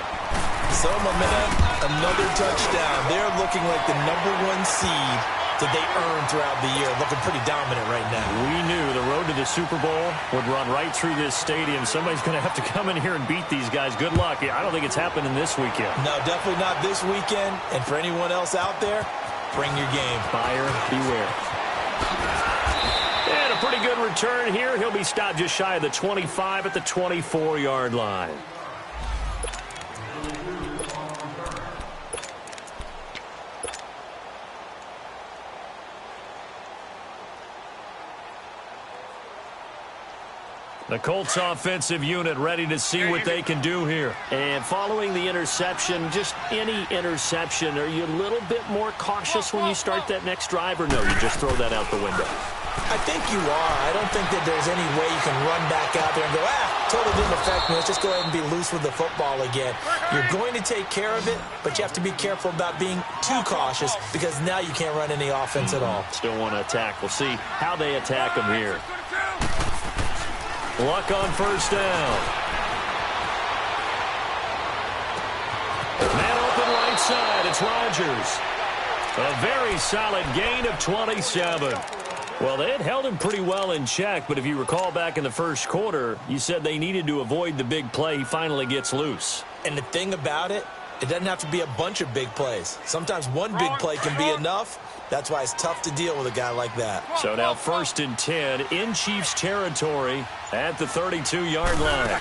So momentum, another touchdown. They're looking like the #1 seed that they earned throughout the year. Looking pretty dominant right now. We knew the road to the Super Bowl would run right through this stadium. Somebody's going to have to come in here and beat these guys. Good luck. I don't think it's happening this weekend. No, definitely not this weekend. And for anyone else out there, bring your game. Buyer beware. And a pretty good return here. He'll be stopped just shy of the 25 at the 24-yard line. The Colts offensive unit ready to see what they can do here. And following the interception, just any interception, are you a little bit more cautious when you start that next drive, or no, you just throw that out the window? I think you are. I don't think that there's any way you can run back out there and go, totally didn't affect me. Let's just go ahead and be loose with the football again. You're going to take care of it, but you have to be careful about being too cautious because now you can't run any offense at all. Still want to attack. We'll see how they attack them here. Luck on 1st down. Man open right side. It's Rodgers. A very solid gain of 27. Well, they had held him pretty well in check, but if you recall back in the first quarter, you said they needed to avoid the big play. He finally gets loose. And the thing about it, it doesn't have to be a bunch of big plays. Sometimes one big play can be enough. That's why it's tough to deal with a guy like that. So now 1st and 10 in Chiefs territory at the 32-yard line.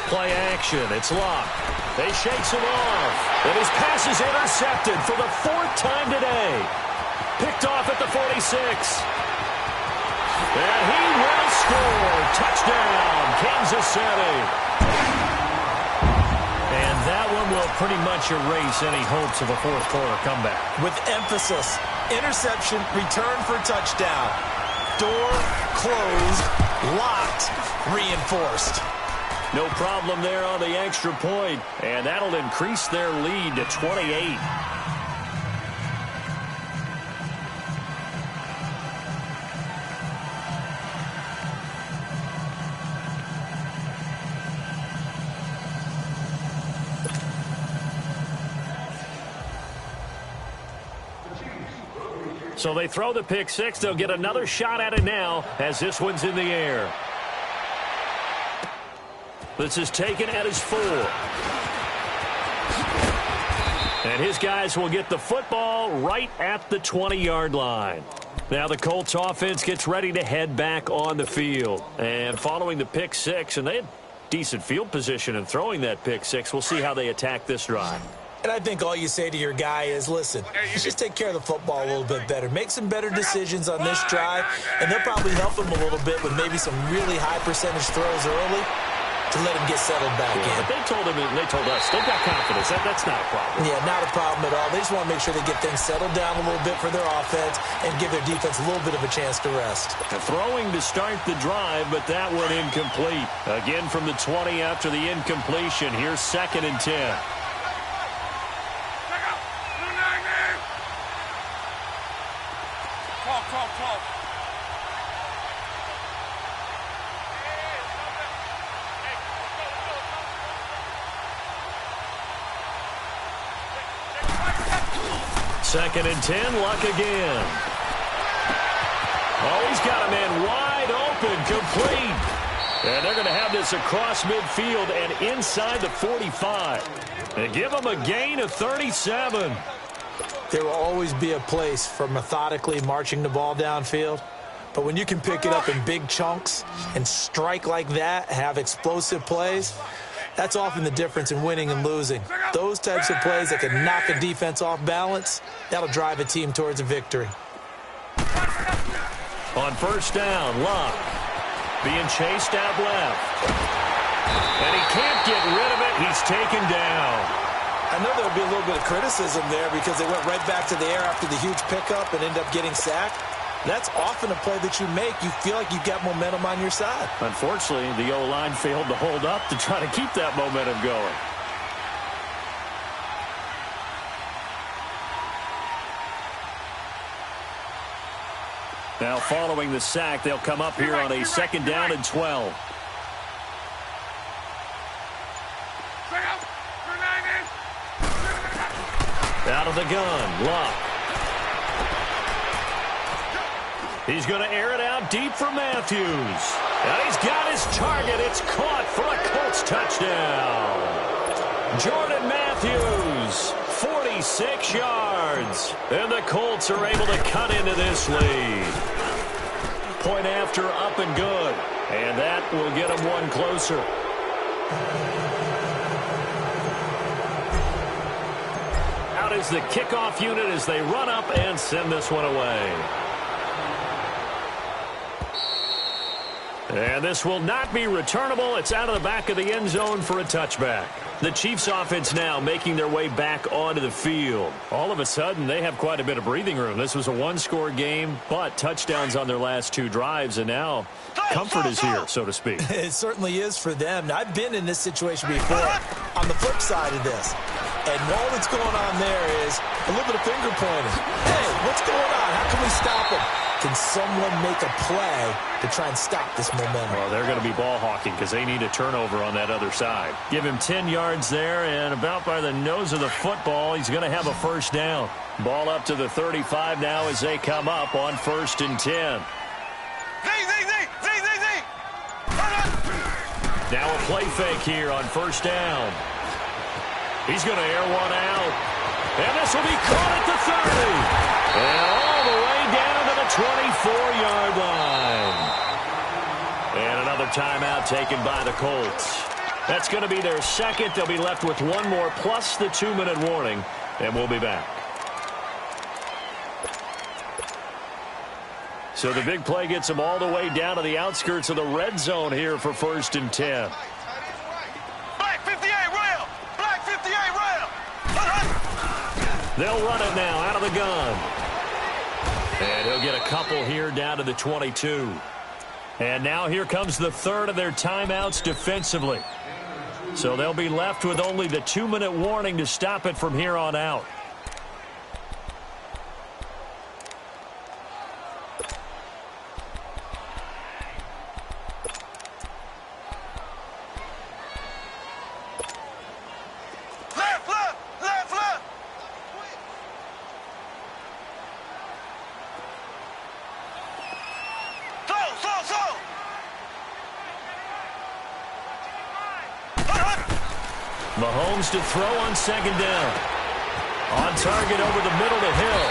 Play action. It's Luck. They shakes him off. And his pass is intercepted for the 4th time today. Picked off at the 46. And he will score. Touchdown, Kansas City. And that one will pretty much erase any hopes of a fourth quarter comeback. With emphasis, interception, return for touchdown. Door closed, locked, reinforced. No problem there on the extra point, and that'll increase their lead to 28. So they throw the pick six. They'll get another shot at it now as this one's in the air. This is taken at his 4. And his guys will get the football right at the 20-yard line. Now the Colts offense gets ready to head back on the field. And following the pick six, and they had decent field position in throwing that pick six, we'll see how they attack this drive. And I think all you say to your guy is, listen, just take care of the football a little bit better. Make some better decisions on this drive, and they'll probably help him a little bit with maybe some really high percentage throws early to let him get settled back in. But they told us, they've got confidence. That's not a problem. Yeah, not a problem at all. They just want to make sure they get things settled down a little bit for their offense and give their defense a little bit of a chance to rest. Throwing to start the drive, but that one incomplete. Again from the 20 after the incompletion. Here's 2nd and 10. Second and 10, Luck again. Oh, he's got a man wide open, complete. And they're going to have this across midfield and inside the 45. And give them a gain of 37. There will always be a place for methodically marching the ball downfield. But when you can pick it up in big chunks and strike like that, have explosive plays, that's often the difference in winning and losing. Those types of plays that can knock a defense off balance, that'll drive a team towards a victory. On first down, Luck being chased out left. And he can't get rid of it. He's taken down. I know there'll be a little bit of criticism there because they went right back to the air after the huge pickup and ended up getting sacked. That's often a play that you make. You feel like you've got momentum on your side. Unfortunately, the O-line failed to hold up to try to keep that momentum going. Now, following the sack, they'll come up here on a 2nd down and 12. Out of the gun, Luck. He's going to air it out deep for Matthews. And he's got his target. It's caught for a Colts touchdown. Jordan Matthews, 46 yards. And the Colts are able to cut into this lead. Point after, up and good. And that will get them one closer. Out is the kickoff unit as they run up and send this one away. And this will not be returnable. It's out of the back of the end zone for a touchback. The Chiefs offense now making their way back onto the field. All of a sudden, they have quite a bit of breathing room. This was a one-score game, but touchdowns on their last 2 drives, and now comfort is here, so to speak. It certainly is for them. Now, I've been in this situation before on the flip side of this. And all that's going on there is a little bit of finger pointing. Hey, what's going on? How can we stop him? Can someone make a play to try and stop this momentum? Well, they're going to be ball hawking because they need a turnover on that other side. Give him 10 yards there, and about by the nose of the football, he's going to have a first down. Ball up to the 35 now as they come up on 1st and 10. Now a play fake here on 1st down. He's going to air one out. And this will be caught at the 30. And all the way down to the 24-yard line. And another timeout taken by the Colts. That's going to be their second. They'll be left with one more plus the 2-minute warning. And we'll be back. So the big play gets them all the way down to the outskirts of the red zone here for 1st and 10. They'll run it now out of the gun. And he'll get a couple here down to the 22. And now here comes the third of their timeouts defensively. So they'll be left with only the 2-minute warning to stop it from here on out. Mahomes to throw on second down. On target over the middle to Hill.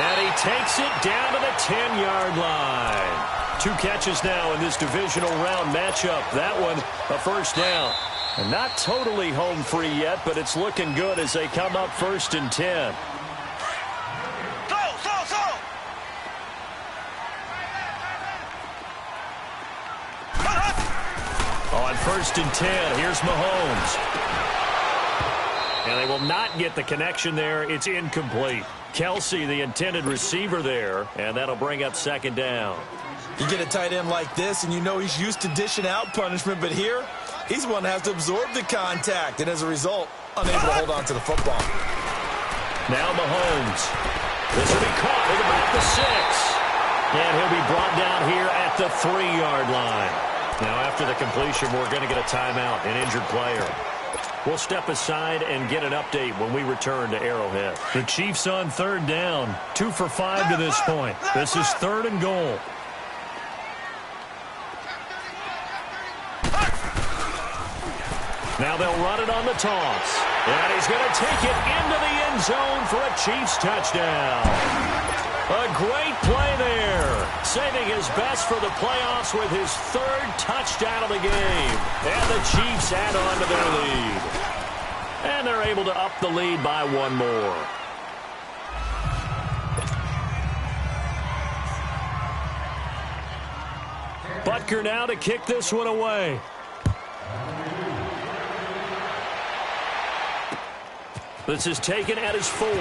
And he takes it down to the 10-yard line. 2 catches now in this divisional round matchup. That one, a first down. And not totally home free yet, but it's looking good as they come up 1st and 10. On 1st and 10, here's Mahomes. And they will not get the connection there. It's incomplete. Kelsey, the intended receiver there, and that'll bring up 2nd down. You get a tight end like this, and you know he's used to dishing out punishment, but here, he's one that has to absorb the contact, and as a result, unable to hold on to the football. Now Mahomes. This will be caught at about the 6. And he'll be brought down here at the 3-yard line. Now, after the completion, we're going to get a timeout, an injured player. We'll step aside and get an update when we return to Arrowhead. The Chiefs on 3rd down. 2 for 5 to this point. This is 3rd and goal. Now they'll run it on the toss. And he's going to take it into the end zone for a Chiefs touchdown. A great play there. Saving his best for the playoffs with his 3rd touchdown of the game. And the Chiefs add on to their lead. And they're able to up the lead by 1 more. Butker now to kick this one away. This is taken at his 4. And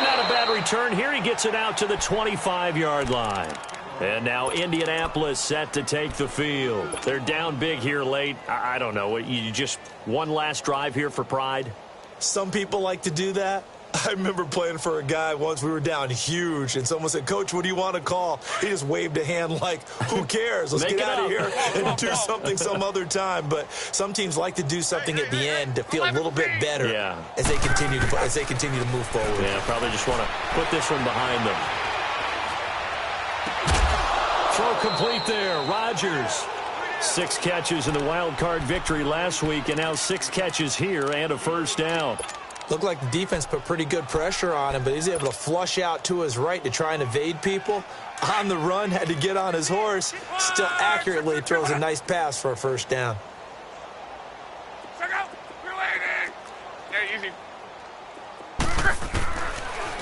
not a bad return here. He gets it out to the 25-yard line. And now Indianapolis set to take the field. They're down big here late. I don't know. You just one last drive here for pride? Some people like to do that. I remember playing for a guy once. We were down huge, and someone said, "Coach, what do you want to call?" He just waved a hand like, who cares? Let's get out of here and do something some other time. But some teams like to do something at the end to feel a little bit better as they continue to move forward. Yeah, probably just want to put this one behind them. Throw complete there. Rodgers. 6 catches in the wild card victory last week, and now 6 catches here and a first down. Looked like the defense put pretty good pressure on him, but he's able to flush out to his right to try and evade people. On the run, had to get on his horse. Still accurately throws a nice pass for a first down.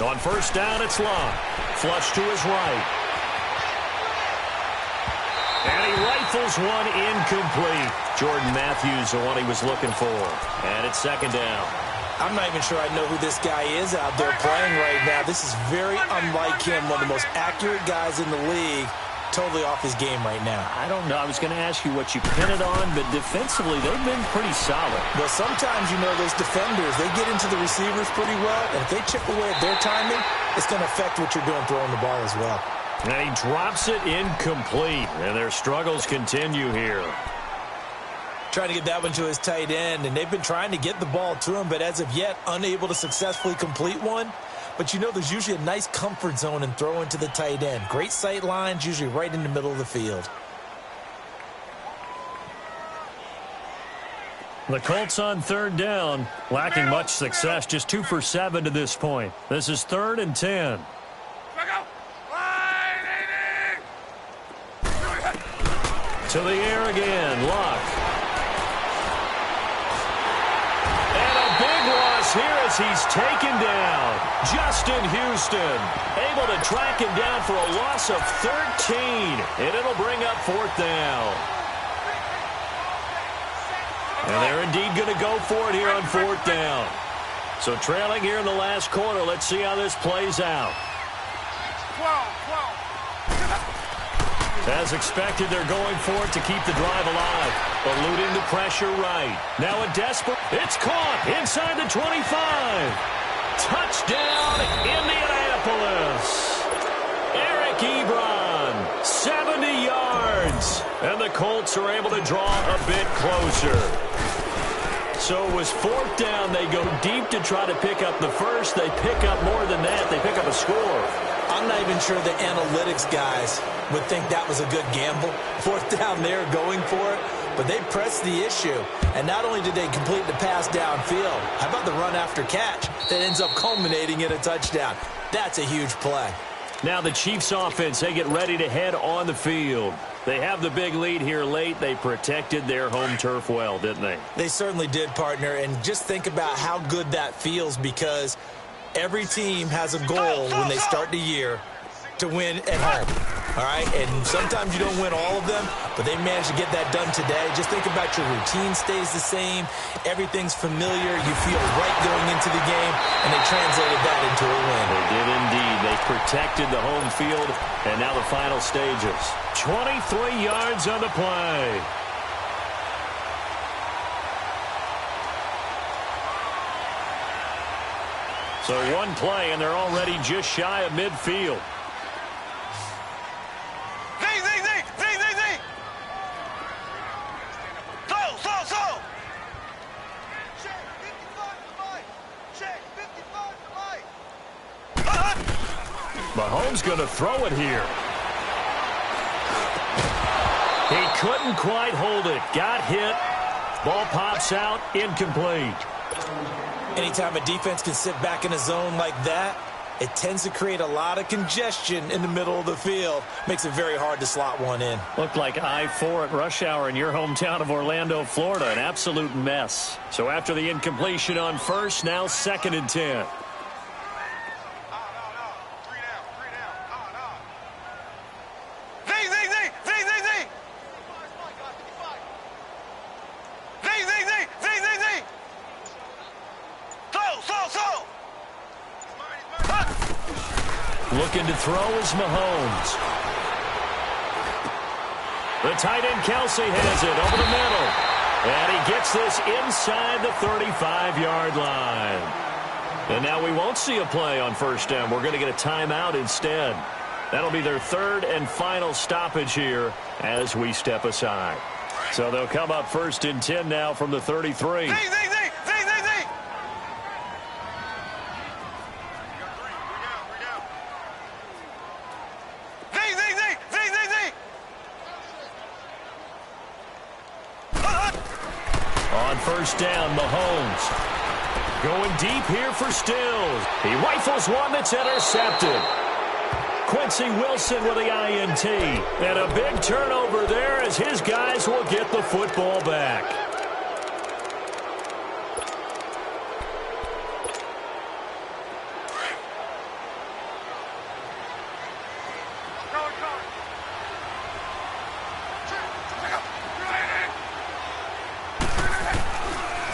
On first down, it's Long. Flush to his right. And he rifles one incomplete. Jordan Matthews, the one he was looking for. And it's 2nd down. I'm not even sure I know who this guy is out there playing right now. This is very unlike him, one of the most accurate guys in the league. Totally off his game right now. I don't know. I was going to ask you what you pin it on, but defensively, they've been pretty solid. Well, sometimes, you know, those defenders, they get into the receivers pretty well, and if they chip away at their timing, it's going to affect what you're doing throwing the ball as well. And he drops it incomplete, and their struggles continue here. Trying to get that one to his tight end, and they've been trying to get the ball to him, but as of yet, unable to successfully complete one. But you know there's usually a nice comfort zone in throwing to the tight end. Great sight lines, usually right in the middle of the field. The Colts on 3rd down, lacking much success, just 2 for 7 to this point. This is 3rd and 10. To the air again, Luck. Here as he's taken down. Justin Houston able to track him down for a loss of 13. And it'll bring up 4th down. And they're indeed going to go for it here on 4th down. So trailing here in the last quarter. Let's see how this plays out. As expected, they're going for it to keep the drive alive. Eluding the pressure right. Now a desperate. It's caught inside the 25. Touchdown, Indianapolis. Eric Ebron, 70 yards. And the Colts are able to draw a bit closer. So it was 4th down. They go deep to try to pick up the first. They pick up more than that. They pick up a score. I'm not even sure the analytics guys would think that was a good gamble. 4th down there going for it. But they pressed the issue. And not only did they complete the pass downfield, how about the run after catch that ends up culminating in a touchdown? That's a huge play. Now the Chiefs offense, they get ready to head on the field. They have the big lead here late. They protected their home turf well, didn't they? They certainly did, partner. And just think about how good that feels, because every team has a goal when they start the year to win at home. All right? And sometimes you don't win all of them, but they managed to get that done today. Just think about your routine stays the same. Everything's familiar. You feel right going into the game, and they translated that into a win. They did indeed. They protected the home field, and now the final stages. 23 yards on the play. So one play, and they're already just shy of midfield. Mahomes going to throw it here. He couldn't quite hold it. Got hit. Ball pops out. Incomplete. Anytime a defense can sit back in a zone like that, it tends to create a lot of congestion in the middle of the field. Makes it very hard to slot one in. Looked like I-4 at rush hour in your hometown of Orlando, Florida. An absolute mess. So after the incompletion on first, now 2nd and 10. Looking to throw is Mahomes. The tight end Kelsey has it over the middle. And he gets this inside the 35-yard line. And now we won't see a play on first down. We're going to get a timeout instead. That'll be their 3rd and final stoppage here as we step aside. So they'll come up 1st and 10 now from the 33. On first down, Mahomes going deep here for Stills. He rifles one that's intercepted. Quincy Wilson with the INT. And a big turnover there as his guys will get the football back.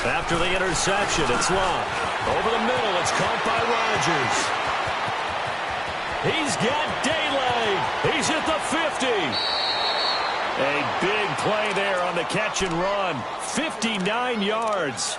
After the interception, it's Love. Over the middle, it's caught by Rodgers. He's got daylight. He's at the 50. A big play there on the catch and run. 59 yards.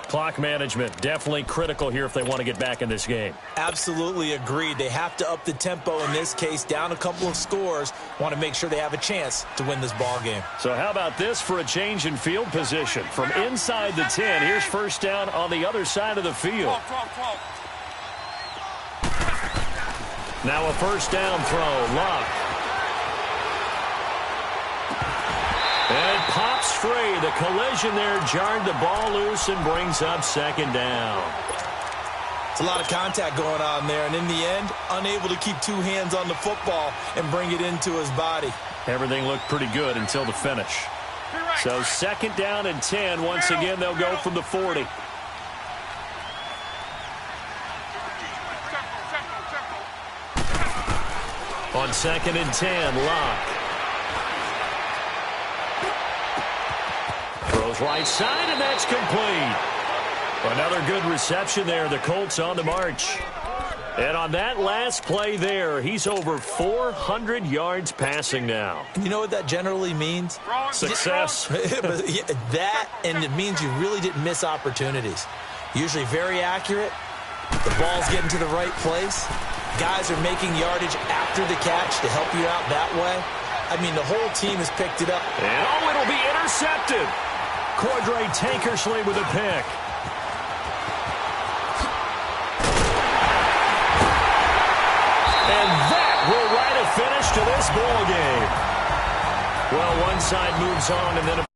Clock management definitely critical here if they want to get back in this game. Absolutely agreed. They have to up the tempo in this case, down a couple of scores. Want to make sure they have a chance to win this ball game. So how about this for a change in field position? From inside the 10, here's first down on the other side of the field. Now a first down throw. Luck. And it pops free. The collision there jarred the ball loose and brings up 2nd down. It's a lot of contact going on there, and in the end, unable to keep 2 hands on the football and bring it into his body. Everything looked pretty good until the finish. So 2nd down and 10. Once again, they'll go from the 40. On 2nd and 10, Locke. Throws right side, and that's complete. Another good reception there. The Colts on the march. And on that last play there, he's over 400 yards passing now. And you know what that generally means? Success. That, and it means you really didn't miss opportunities. Usually very accurate. The ball's getting to the right place. Guys are making yardage after the catch to help you out that way. I mean, the whole team has picked it up. And it'll be intercepted. Cordray Tankersley with a pick. And that will write a finish to this ball game. Well, one side moves on, and then